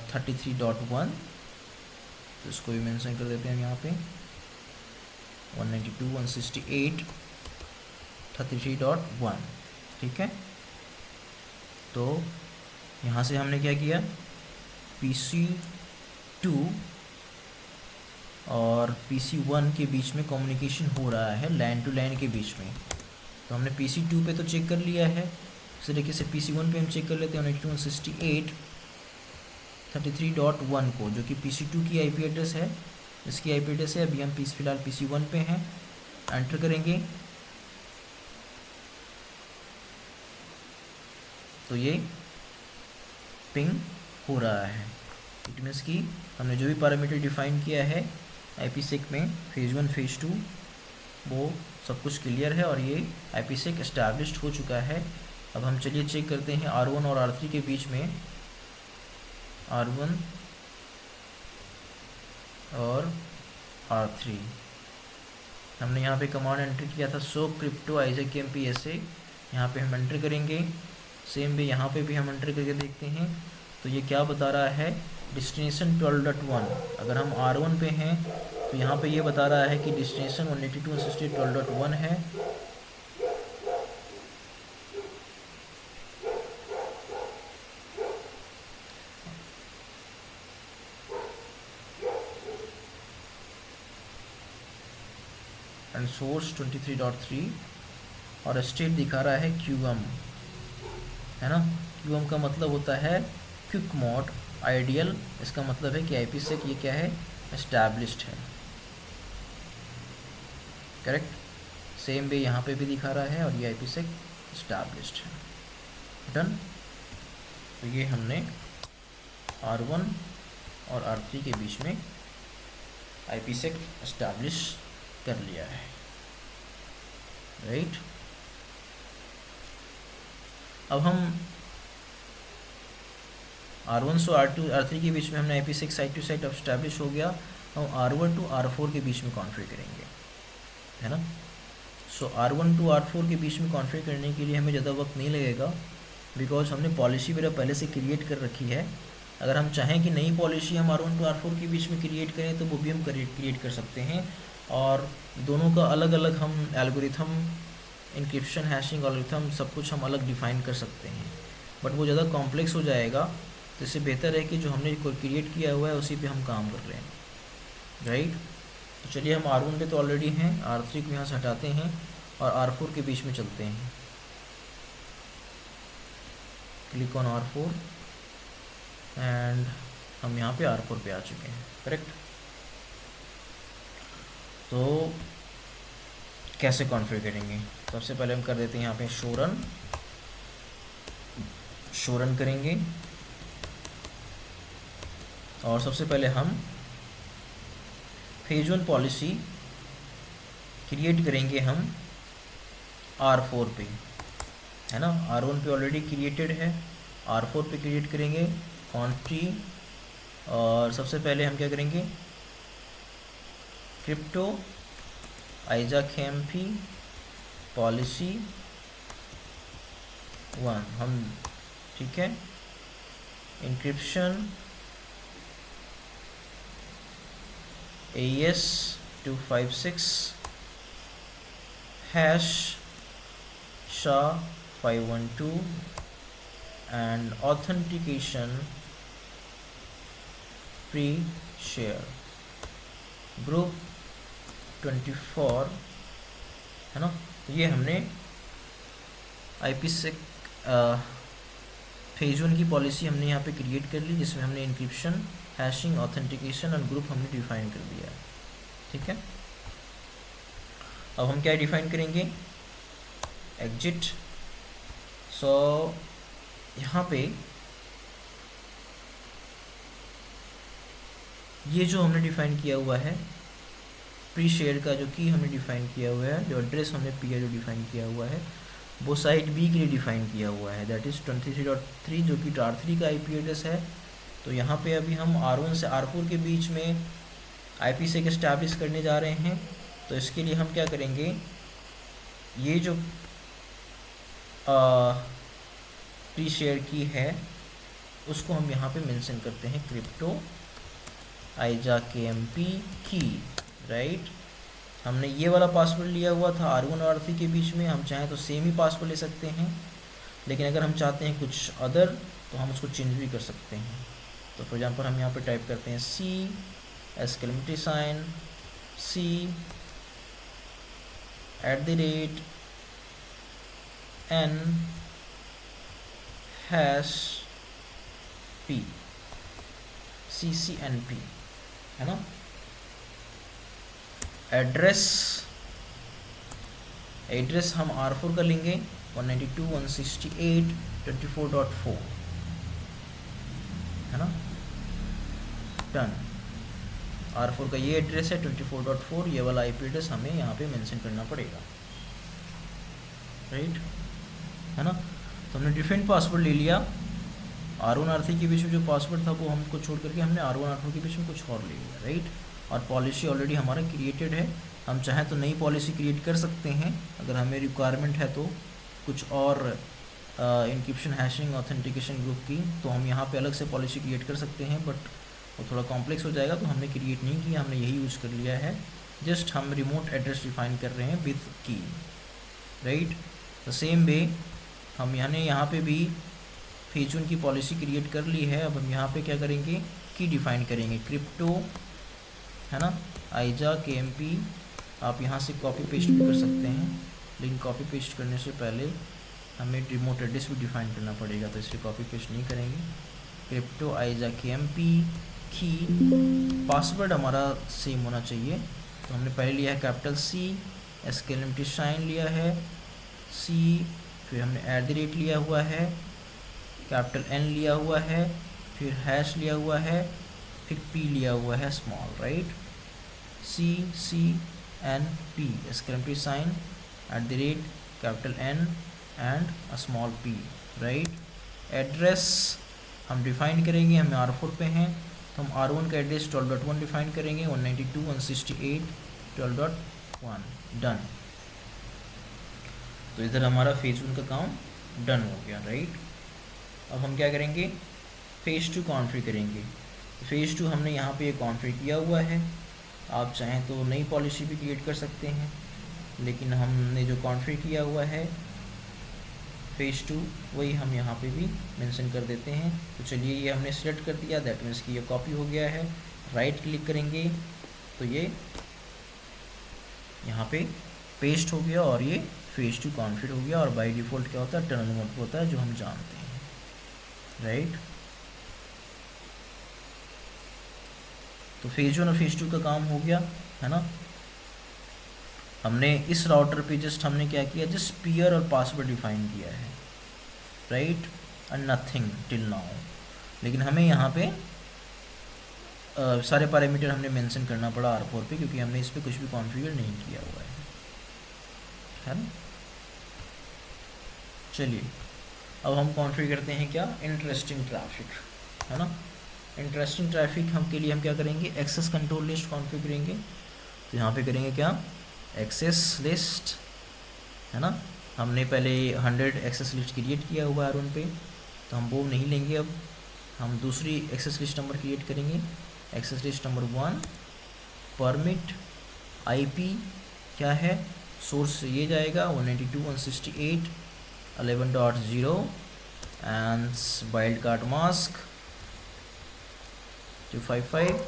33.1। तो इसको भी मेंशन कर देते हैं यहाँ पे 192.168.33.1, ठीक है। तो यहाँ से हमने क्या किया, PC2 और PC1 के बीच में कम्युनिकेशन हो रहा है, लैन टू लैन के बीच में। तो हमने PC2 पे तो चेक कर लिया है, इस तरीके से PC1 पे हम चेक कर लेते हैं 192.168.33.1 को, जो कि PC2 की IP एड्रेस है, इसकी IP एड्रेस है। अभी हम फ़िलहाल PC1 पे हैं, एंटर करेंगे तो ये पिंग हो रहा है। इट मीन्स कि हमने जो भी पैरामीटर डिफाइन किया है IPsec में फेज़ 1 फेज़ 2 वो सब कुछ क्लियर है और ये IPsec एस्टैब्लिश्ड हो चुका है। अब हम चलिए चेक करते हैं R1 और R3 के बीच में, R1 और R3 हमने यहाँ पे कमांड एंटर किया था शो क्रिप्टो IJKMP SA, यहाँ पे हम एंटर करेंगे। सेम वे यहाँ पे भी हम एंटर करके देखते हैं तो ये क्या बता रहा है, डेस्टिनेशन 12.1। अगर हम R1 पे हैं तो यहाँ पे ये बता रहा है कि डेस्टिनेशन 192.168.12.1 है। एंड सोर्स 23.3 और स्टेट दिखा रहा है QM, है ना। QM का मतलब होता है क्विक मोड आइडियल। इसका मतलब है कि IPsec ये क्या है, एस्टैब्लिश्ड है, करेक्ट। सेम वे यहाँ पे भी दिखा रहा है और ये IPsec एस्टैब्लिश्ड है, डन। तो ये हमने R1 और R3 के बीच में IPsec एस्टैब्लिश कर लिया है, राइट। अब हम R1 से R3 के बीच में हमने IPsec site to site establish हो गया। हम R1 टू R4 के बीच में कॉन्फ़िगर करेंगे, है ना। सो R1 टू R4 के बीच में कॉन्फ़िगर करने के लिए हमें ज़्यादा वक्त नहीं लगेगा, बिकॉज हमने पॉलिसी वगैरह पहले से क्रिएट कर रखी है। अगर हम चाहें कि नई पॉलिसी हम R1 टू R4 के बीच में क्रिएट करें तो वो भी हम क्रिएट कर सकते हैं, और दोनों का अलग अलग हम एल्गोरिथम, इंक्रिप्शन, हैशिंग एल्गोरिथम सब कुछ हम अलग डिफ़ाइन कर सकते हैं, बट वो ज़्यादा कॉम्प्लेक्स हो जाएगा। तो इससे बेहतर है कि जो हमने क्रिएट किया हुआ है उसी पे हम काम कर रहे हैं, राइट। तो चलिए हम R1 पे तो ऑलरेडी हैं, R3 को यहाँ से हटाते हैं और R4 के बीच में चलते हैं। क्लिक ऑन R4 एंड हम यहाँ पे R4 पे आ चुके हैं, करेक्ट। तो कैसे कॉन्फ़िगर करेंगे? सबसे पहले हम कर देते हैं यहाँ पे शो रन करेंगे और सबसे पहले हम फेज 1 पॉलिसी क्रिएट करेंगे हम R4 पे, है ना। R1 पे ऑलरेडी क्रिएटेड है, R4 पे क्रिएट करेंगे कॉन्ट्री। और सबसे पहले हम क्या करेंगे, क्रिप्टो IJKMP पॉलिसी 1 हम, ठीक है, encryption AES 256 hash SHA-512 and authentication pre-share group 24, है ना। तो ये हमने IPsec फेज 1 की पॉलिसी हमने यहाँ पे क्रिएट कर ली, जिसमें हमने इंक्रिप्शन, हैशिंग, ऑथेंटिकेशन और ग्रुप हमने डिफाइन कर दिया है, ठीक है। अब हम क्या डिफाइन करेंगे, एग्जिट। सो यहाँ पे ये जो हमने डिफाइन किया हुआ है प्री शेयर का, जो की हमने डिफाइन किया हुआ है, जो एड्रेस हमने पी जो डिफाइन किया हुआ है वो साइट बी के लिए डिफाइन किया हुआ है, दैट इज़ 23.3 जो कि R3 का IP एड्रेस है। तो यहाँ पे अभी हम R1 से R4 के बीच में IPsec एस्टैब्लिश करने जा रहे हैं। तो इसके लिए हम क्या करेंगे, ये जो प्री शेयर की है उसको हम यहाँ पे मेंशन करते हैं क्रिप्टो IJKMP की, राइट। हमने ये वाला पासवर्ड लिया हुआ था R1 और R3 के बीच में, हम चाहें तो सेम ही पासवर्ड ले सकते हैं, लेकिन अगर हम चाहते हैं कुछ अदर तो हम उसको चेंज भी कर सकते हैं। तो फॉर एग्जांपल हम यहाँ पे टाइप करते हैं C @n #p CCNP, है ना। एड्रेस हम R4 का लेंगे 192.168.24.4, है ना, डन। R4 का ये एड्रेस है 24.4, ये वाला IP एड्रेस हमें यहाँ पे मेंशन करना पड़ेगा, राइट, है ना। तो हमने डिफरेंट पासवर्ड ले लिया, R1 R3 के बीच में जो पासवर्ड था वो हमको छोड़ करके हमने R1 R4 के बीच में कुछ और ले लिया, राइट। और पॉलिसी ऑलरेडी हमारा क्रिएटेड है, हम चाहें तो नई पॉलिसी क्रिएट कर सकते हैं अगर हमें रिक्वायरमेंट है तो कुछ और इंक्रिप्शन, हैशिंग, ऑथेंटिकेशन ग्रुप की, तो हम यहाँ पे अलग से पॉलिसी क्रिएट कर सकते हैं, बट वो थोड़ा कॉम्प्लेक्स हो जाएगा, तो हमने क्रिएट नहीं किया, हमने यही यूज़ कर लिया है। जस्ट हम रिमोट एड्रेस डिफाइन कर रहे हैं विथ की, राइट। द सेम वे हम यहाँ पे भी फेज 1 की पॉलिसी क्रिएट कर ली है। अब हम यहाँ पे क्या करेंगे, की डिफाइन करेंगे क्रिप्टो, है ना, IJKMP। आप यहाँ से कॉपी पेस्ट भी कर सकते हैं, लेकिन कॉपी पेस्ट करने से पहले हमें रिमोट एड्रेस भी डिफाइन करना पड़ेगा, तो इसलिए कॉपी पेस्ट नहीं करेंगे। क्रिप्टो IJKMP की पासवर्ड हमारा सेम होना चाहिए, तो हमने पहले लिया है कैपिटल C, SKLMT साइन लिया है C, फिर हमने @ लिया हुआ है, कैपिटल N लिया हुआ है, फिर हैश लिया हुआ है, फिर P लिया हुआ है small, right. CCNP SKLMT sign @ capital N and small p, right. Address हम डिफाइन करेंगे, हमें R4 पे हैं तो हम R1 का एड्रेस 12.1 डिफाइन करेंगे, 192.168.12.1, डन। तो इधर हमारा फेज 1 का काम डन हो गया, राइट। अब हम क्या करेंगे, फेज 2 कॉन्फ़िगर करेंगे। फेज 2 हमने यहाँ पे कॉन्फ़िगर किया हुआ है, आप चाहें तो नई पॉलिसी भी क्रिएट कर सकते हैं, लेकिन हमने जो कॉन्फ़िगर किया हुआ है फेज 2 वही हम यहाँ पे भी मेंशन कर देते हैं। तो चलिए ये हमने सेलेक्ट कर दिया, दैट मीन्स कि ये कॉपी हो गया है। राइट क्लिक करेंगे, तो ये यहाँ पे पेस्ट हो गया और ये फेज 2 कॉन्फ़िगर हो गया। और बाय डिफ़ॉल्ट क्या होता है, टनल मोड होता है जो हम जानते हैं, राइट। तो फेज 1 और फेज 2 का काम हो गया, है ना। हमने इस राउटर पे जस्ट हमने क्या किया, जस्ट पीयर और पासवर्ड डिफाइन किया है, right, and nothing till now. लेकिन हमें यहाँ पे सारे पैरामीटर हमने मेंशन करना पड़ा R4 पे, क्योंकि हमने इस पर कुछ भी कॉन्फ़िगर नहीं किया हुआ है ना। चलिए अब हम कॉन्फ़िगर करते हैं क्या, इंटरेस्टिंग ट्रैफिक, है ना। इंटरेस्टिंग ट्रैफिक हम के लिए हम क्या करेंगे, एक्सेस कंट्रोल लिस्ट कॉन्फ़िगर करेंगे। तो यहाँ पे करेंगे क्या, एक्सेस लिस्ट, है ना। हमने पहले 100 एक्सेस लिस्ट क्रिएट किया हुआ है R1 पे, तो हम वो नहीं लेंगे। अब हम दूसरी एक्सेस लिस्ट नंबर क्रिएट करेंगे, access list number 1, permit IP क्या है, सोर्स ये जाएगा 192.168.11.0 एंड वाइल्ड कार्ड मास्क 255।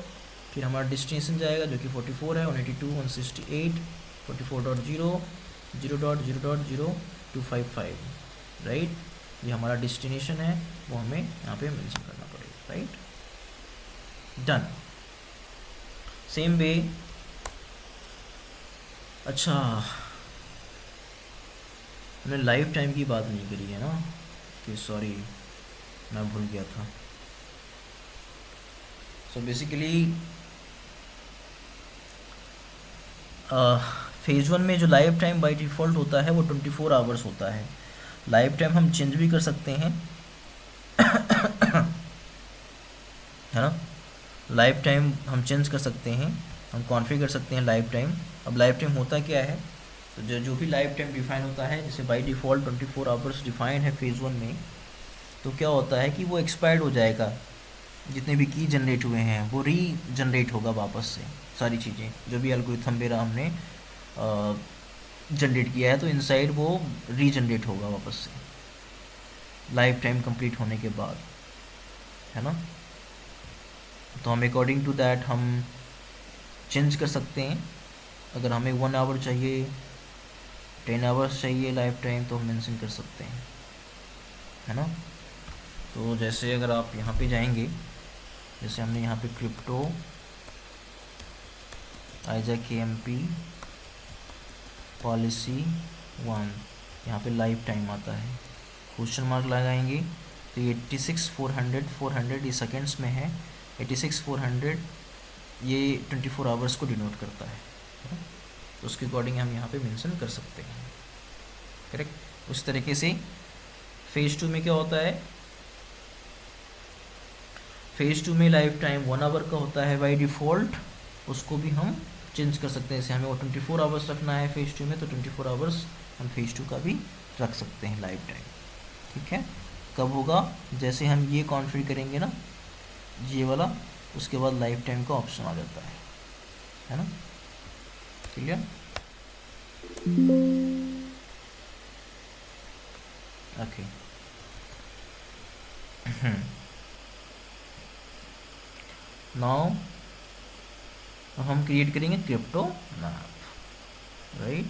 फिर हमारा डेस्टिनेशन जाएगा जो कि 44 है, 192.168.44.0 0.0.0255, राइट। ये हमारा डेस्टिनेशन है, वो हमें यहाँ पे मेंशन करना पड़ेगा, राइट। डन। सेम वे, अच्छा हमने लाइफ टाइम की बात नहीं करी है ना, कि सॉरी मैं भूल गया था। सो बेसिकली फेज़ 1 में जो लाइफ टाइम बाय डिफ़ॉल्ट होता है वो 24 आवर्स होता है। लाइफ टाइम हम चेंज भी कर सकते हैं है ना। लाइफ टाइम हम चेंज कर सकते हैं, हम कॉन्फ़िगर कर सकते हैं लाइफ टाइम। अब लाइफ टाइम होता क्या है, तो जो भी लाइफ टाइम डिफाइन होता है, जैसे बाय डिफ़ॉल्ट 24 आवर्स डिफाइन है फेज़ 1 में, तो क्या होता है कि वो एक्सपायर्ड हो जाएगा। जितने भी की जनरेट हुए हैं वो री जनरेट होगा वापस से, सारी चीज़ें जो भी एल्गोरिथम वगैरह हमने जनरेट किया है, तो इनसाइड वो रीजनरेट होगा वापस से लाइफ टाइम कंप्लीट होने के बाद, है ना। तो हम अकॉर्डिंग टू दैट हम चेंज कर सकते हैं। अगर हमें 1 आवर चाहिए, 10 आवर्स चाहिए लाइफ टाइम, तो हम मेंशन कर सकते हैं, है ना। तो जैसे अगर आप यहाँ पे जाएंगे, जैसे हमने यहाँ पे क्रिप्टो आइजा KMP पॉलिसी 1, यहाँ पे लाइफ टाइम आता है, क्वेश्चन मार्क लगाएंगे तो ये 86,400 ये सेकेंड्स में है, 86,400 ये 24 आवर्स को डिनोट करता है, तो उसके अकॉर्डिंग हम यहाँ पे मेंशन कर सकते हैं, करेक्ट। उस तरीके से फेज़ 2 में क्या होता है, फेज़ 2 में लाइफ टाइम 1 आवर का होता है बाय डिफ़ॉल्ट, उसको भी हम चेंज कर सकते हैं। जैसे हमें वो 24 आवर्स रखना है फेज़ 2 में, तो 24 आवर्स हम फेज़ 2 का भी रख सकते हैं लाइफ टाइम, ठीक है। कब होगा, जैसे हम ये कॉन्फ़िगर करेंगे ना, ये वाला, उसके बाद लाइफ टाइम का ऑप्शन आ जाता है ना, क्लियर। ओके नाउ हम क्रिएट करेंगे क्रिप्टो मैप, राइट।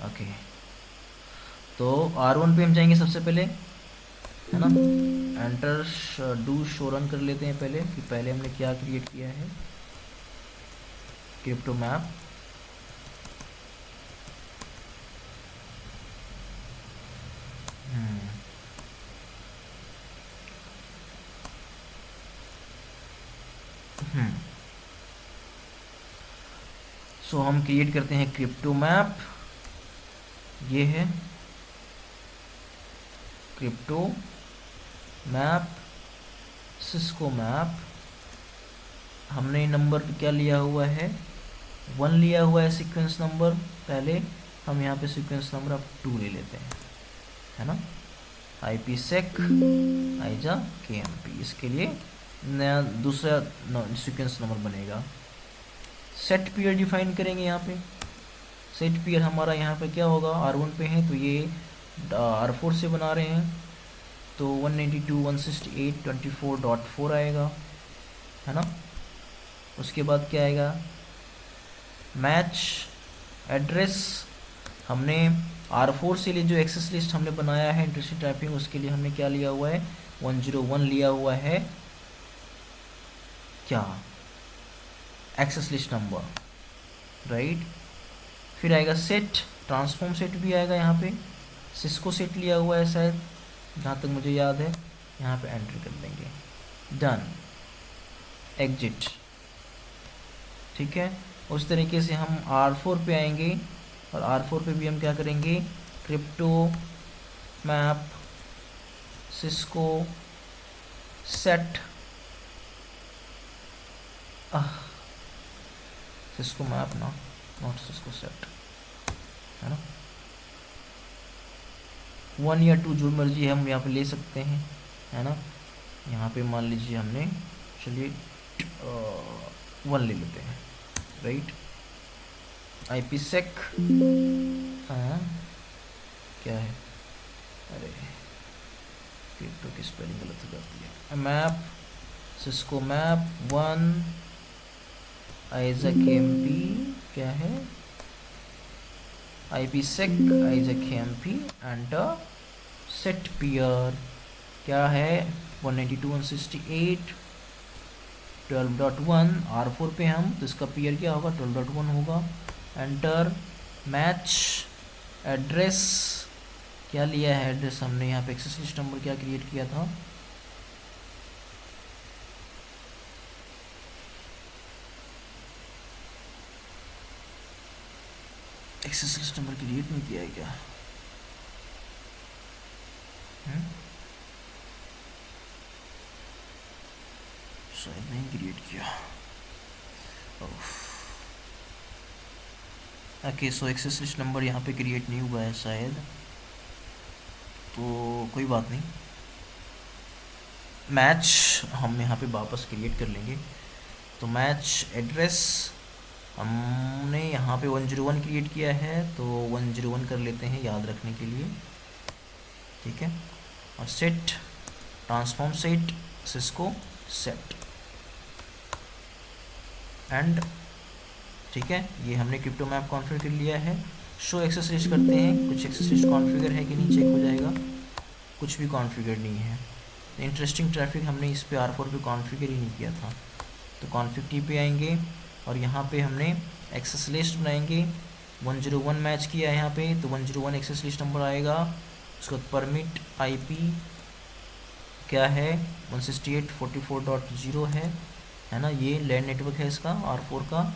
ओके, तो R1 पे हम जाएंगे सबसे पहले, है ना। एंटर डू शो रन कर लेते हैं पहले, कि पहले हमने क्या क्रिएट किया है, क्रिप्टो मैप। सो हम क्रिएट करते हैं क्रिप्टो मैप, ये है क्रिप्टो मैप, सिस्को मैप। हमने नंबर क्या लिया हुआ है, 1 लिया हुआ है सीक्वेंस नंबर। पहले हम यहाँ पे सीक्वेंस नंबर अब 2 ले लेते हैं, है ना। IPsec आइजा KMP, इसके लिए नया दूसरा सीक्वेंस नंबर बनेगा। सेट पीयर डिफाइन करेंगे यहाँ पे। सेट पीयर हमारा यहाँ पे क्या होगा, R1 पे है तो ये R4 से बना रहे हैं, तो 192.168.24.4 आएगा, है ना। उसके बाद क्या आएगा, मैच एड्रेस। हमने R4 से लिए जो एक्सेस लिस्ट हमने बनाया है इंटरेस्टेड टाइपिंग, उसके लिए हमने क्या लिया हुआ है, 101 लिया हुआ है, क्या, एक्सेस लिस्ट नंबर, राइट। फिर आएगा सेट, ट्रांसफॉर्म सेट भी आएगा यहाँ पे, सिस्को सेट लिया हुआ है शायद, जहाँ तक मुझे याद है। यहाँ पे एंटर कर देंगे, डन, एग्जिट, ठीक है। उस तरीके से हम R4 पे आएंगे और R4 पे भी हम क्या करेंगे, crypto map Cisco set, Cisco map ना, नॉट सिस्को सेट, है ना। 1 या 2 जो मर्जी हम यहाँ पे ले सकते हैं, है ना। यहाँ पे मान लीजिए हमने, चलिए 1 ले लेते हैं, राइट। IPsec, हाँ क्या है, अरे क्रिप्टो की स्पेलिंग गलत हो जाती है, मैप सिस्को मैप 1 आइजैक MP, क्या है, IPsec आइजैक MP, एंटर, सेट पियर क्या है, 192.168 12.1, R4 पे हम, तो इसका पियर क्या होगा, 12.1 होगा, एंटर, मैच एड्रेस, क्या लिया है एड्रेस हमने यहाँ पे, एक्सेस लिस्ट नंबर क्या क्रिएट किया था, एक्सेस लिस्ट नंबर क्रिएट नहीं किया है क्या, शायद नहीं क्रिएट किया। ओके, सो एक्सेस लिस्ट नंबर यहाँ पे क्रिएट नहीं हुआ है शायद, तो कोई बात नहीं, मैच हम यहाँ पे वापस क्रिएट कर लेंगे। तो मैच एड्रेस हमने यहाँ पे 101 क्रिएट किया है, तो 101 कर लेते हैं याद रखने के लिए, ठीक है। और set, transform set Cisco set, and, ठीक है। ये हमने क्रिप्टो मैप कॉन्फ़िगर कर लिया है। शो एक्सेस लिस्ट करते हैं, कुछ एक्सेस लिस्ट कॉन्फ़िगर है कि नहीं चेक हो जाएगा, कुछ भी कॉन्फ़िगर नहीं है। इंटरेस्टिंग ट्रैफिक हमने इस पे R4 पे कॉन्फ़िगर ही नहीं किया था, तो कॉन्फ़िग टी पे आएंगे और यहाँ पे हमने एक्सेस लिस्ट बनाएंगे, 101 मैच किया है यहाँ पे, तो 101 एक्सेस लिस्ट नंबर आएगा। उसके बाद परमिट IP क्या है, 168.44.0 है ना, ये लैंड नेटवर्क है इसका R4 का,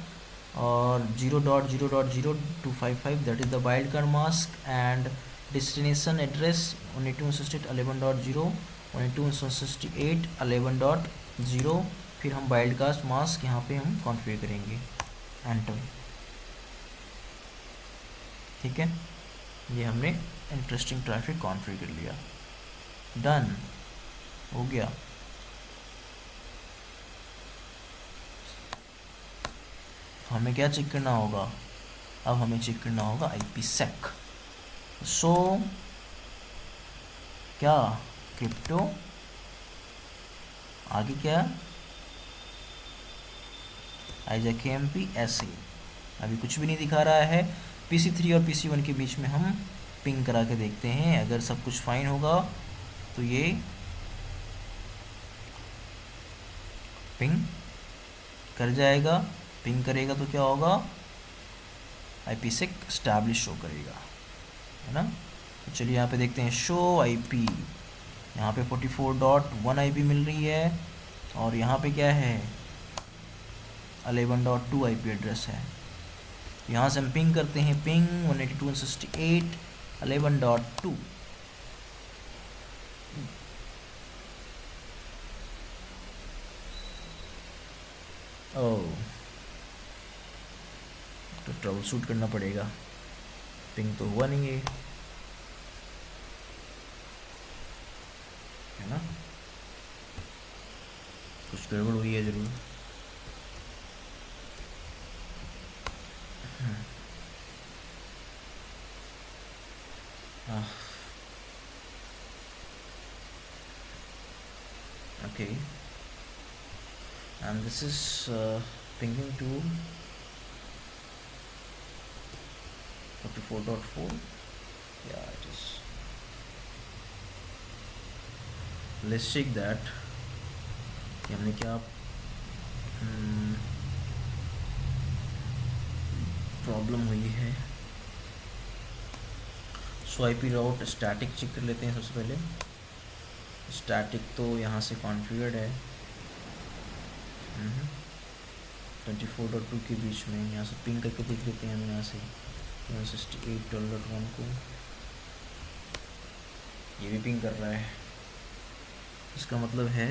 और 0.0.0255 that is the wild card mask, and destination address 192.168.11.0 192.168.11.0, फिर हम वाइल्ड कार्ड मास्क यहाँ पे हम कॉन्फ़िगर करेंगे, एंटर, ठीक है। ये हमने इंटरेस्टिंग ट्रैफिक कॉन्फ़िगर कर लिया, डन हो गया। हमें क्या चेक करना होगा, अब हमें चेक करना होगा IPsec, सो क्या, क्रिप्टो, आगे क्या, आइजैक MP ऐसे, अभी कुछ भी नहीं दिखा रहा है। PC3 और PC1 के बीच में हम पिंग करा के देखते हैं, अगर सब कुछ फाइन होगा तो ये पिंग कर जाएगा, पिंग करेगा तो क्या होगा, IPsec स्टैब्लिश शो करेगा, है ना। तो चलिए यहाँ पे देखते हैं, शो IP, यहाँ पे 44.1 IP मिल रही है, और यहाँ पे क्या है, 11.2 IP एड्रेस है। यहाँ से हम पिंग करते हैं, पिंग 192.168.11.2, ओह, तो ट्रबल शूट करना पड़ेगा, पिंग तो हुआ नहीं है ना, कुछ गड़बड़ हुई है ज़रूर। Okay, and this is pinging to 44.4. Yeah, it is. Let's check that कि हमने क्या प्रॉब्लम हुई है. So I P route static check कर लेते हैं सबसे पहले. स्टैटिक तो यहाँ से कॉन्फ़िगर्ड है 24.2 के बीच में. यहाँ से पिंग करके देख लेते हैं हम. यहाँ से 168.1 को ये भी पिंग कर रहा है. इसका मतलब है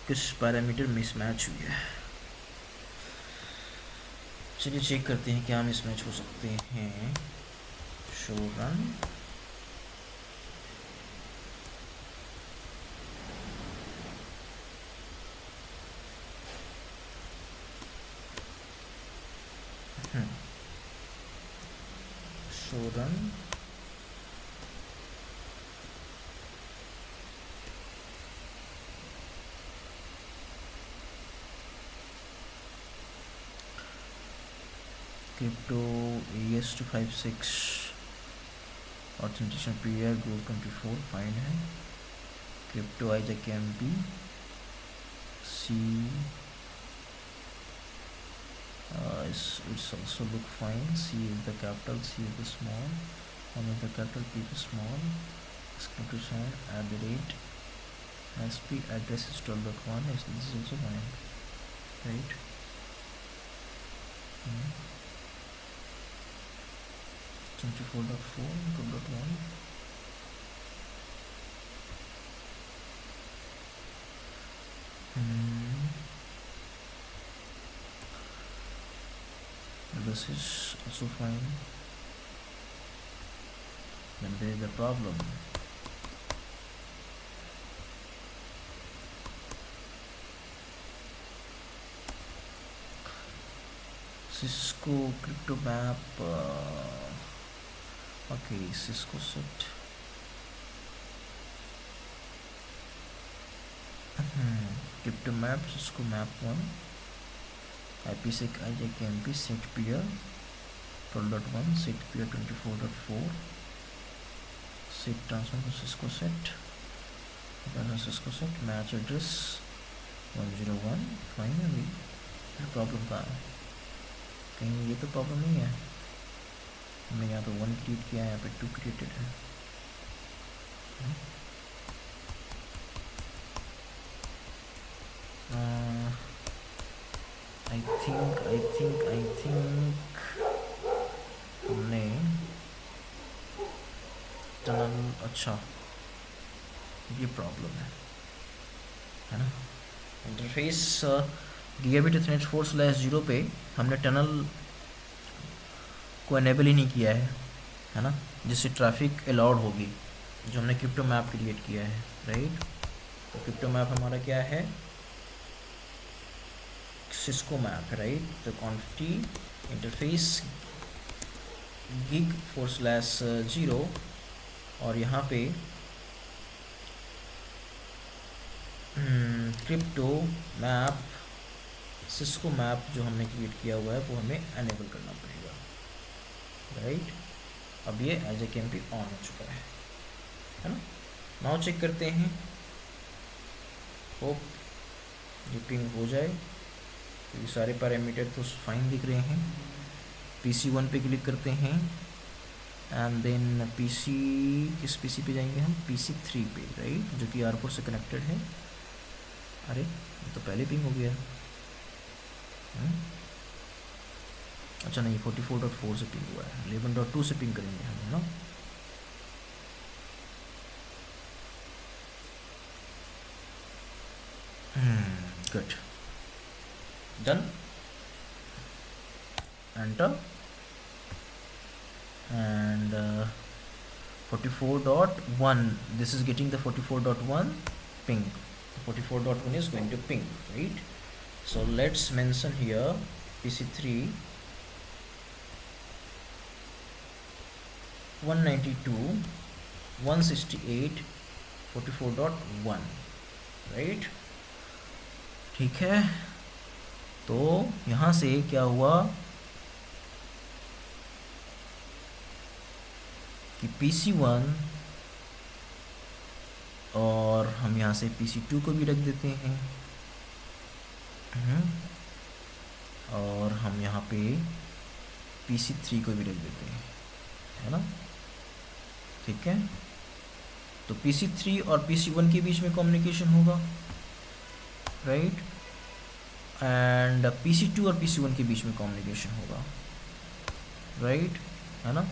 कुछ पैरामीटर मिसमैच हुई है. चलिए चेक करते हैं क्या मिसमैच हो सकते हैं. Show run. Show run. Crypto ES256 authentication period group 24 fine है. Crypto IJKMB C it's also look fine. C is the capital, C is the small, one is the capital, P is small. Exclamation sign @ SP address is 12.1. This is also fine, right? 24.4 2.1. This is also fine. Then there is a problem. Cisco crypto map. Okay, Cisco set. Crypto map, Cisco map 1. IPsec IJKMP set peer 12.1, set peer 24.4, set transfer to Cisco set, Cisco set, match address 101. Finally problem कहाँ है? कहीं ये तो problem नहीं है. हमने यहाँ पे 1 क्रिएट किया है, यहाँ पे 2 क्रिएटेड है. I think हमने टनल. अच्छा ये प्रॉब्लम है ना. इंटरफेस गीगाबिट इथरनेट 4/0 पे हमने टनल को एनेबल ही नहीं किया है ना, जिससे ट्रैफिक अलाउड होगी. जो हमने क्रिप्टो मैप क्रिएट किया है, राइट. तो क्रिप्टो मैप हमारा क्या है? Cisco map, right. तो क्वांटिटी इंटरफेस gig 4/0 और यहाँ पे क्रिप्टो मैप सिस्को मैप जो हमने क्रिएट किया हुआ है वो हमें एनेबल करना पड़ेगा, राइट. अब ये IJKMP ऑन हो चुका है ना. नाउ चेक करते हैं. होप ये पिंग हो जाए. ये सारे पैरामीटर तो फाइन दिख रहे हैं. PC1 पे क्लिक करते हैं एंड देन किस PC पे जाएंगे हम? PC3 पे, राइट, जो कि R4 से कनेक्टेड है. अरे ये तो पहले पिंग हो गया. अच्छा नहीं, 44.4 से पिंग हुआ है. 11.2 से पिंग करेंगे हम, है ना. Good. Done. Enter and 44.1. This is getting the 44.1 ping. 44.1 is going to ping, right? So let's mention here PC3 192 168 44.1, right. ठीक है, तो यहाँ से क्या हुआ कि PC1 और हम यहाँ से PC2 को भी रख देते हैं, और हम यहाँ पे PC3 को भी रख देते हैं, है ना। ठीक है, तो PC3 और PC1 के बीच में कम्युनिकेशन होगा, राइट, एंड PC2 और PC1 के बीच में कम्युनिकेशन होगा, राइट, है ना।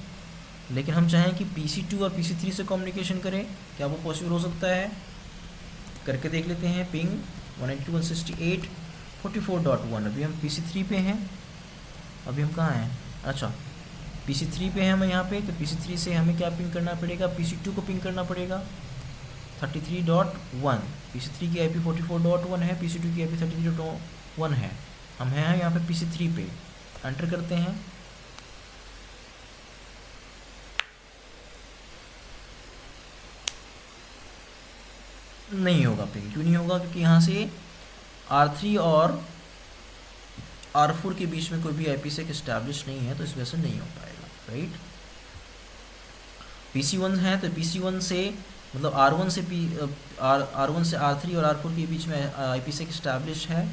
लेकिन हम चाहें कि PC2 और PC3 से कम्युनिकेशन करें, क्या वो पॉसिबल हो सकता है? करके देख लेते हैं। पिंग 192.168.44.1, अभी हम PC3 पे हैं, अभी हम कहाँ हैं? अच्छा, PC3 पे हैं हम यहाँ पे, तो PC3 से हमें क्या पिंग करना पड़ेगा? PC2 को पिंग करना पड़ेगा 33.1। PC3 की IP 44.1 है, PC2 की IP 33.1 है। हम हैं यहाँ पे PC3 पे, एंटर करते हैं। नहीं होगा पिंग, क्यों नहीं होगा? क्योंकि यहाँ से R3 और R4 के बीच में कोई भी IPsec इस्टेब्लिश नहीं है, तो इस वजह से नहीं हो पाएगा, राइट। PC1 है तो PC1 से मतलब R1 से R1 से R3 और R4 के बीच में IPsec इस्टेब्लिश है,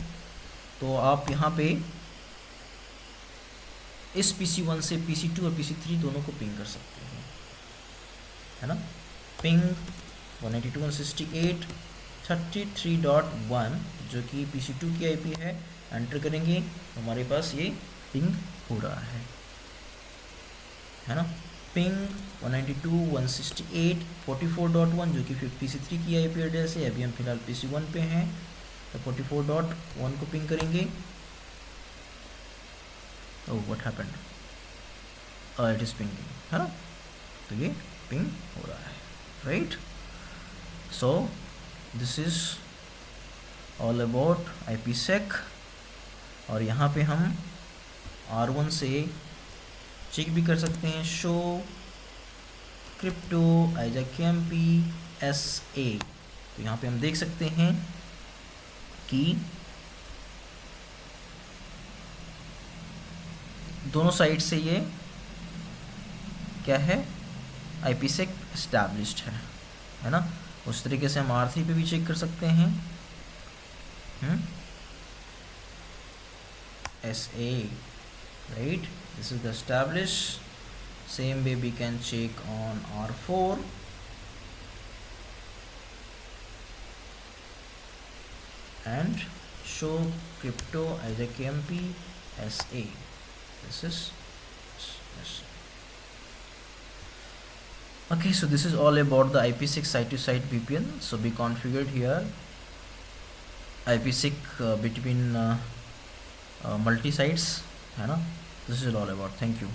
तो आप यहाँ पे इस PC1 से PC2 और PC3 दोनों को पिंग कर सकते हैं, है ना। पिंग 192.168.33.1 जो कि PC2 की IP है, एंटर करेंगे, हमारे पास ये पिंग हो रहा है ना। पिंग 192.168.44.1 जो कि PC3 की IP एड्रेस है, अभी हम फिलहाल PC1 पे हैं, तो 44.1 को पिंग करेंगे। Oh what happened, it is pinging, है ना, तो ये पिंग हो रहा है, right. So this is all about IPsec, और यहाँ पे हम R1 से चेक भी कर सकते हैं, शो क्रिप्टो IJKMP SA। तो यहाँ पे हम देख सकते हैं कि दोनों साइड से ये क्या है, IPsec एस्टैब्लिश्ड है ना। उस तरीके से हम R3 पे भी चेक कर सकते हैं, SA, right, this is the established. Same way we can check on R4, and show crypto IJKMP SA. This is yes. Okay, so this is all about the IPsec site-to-site VPN. So we configured here IPsec between multi-sites, है ना. This is all about. Thank you.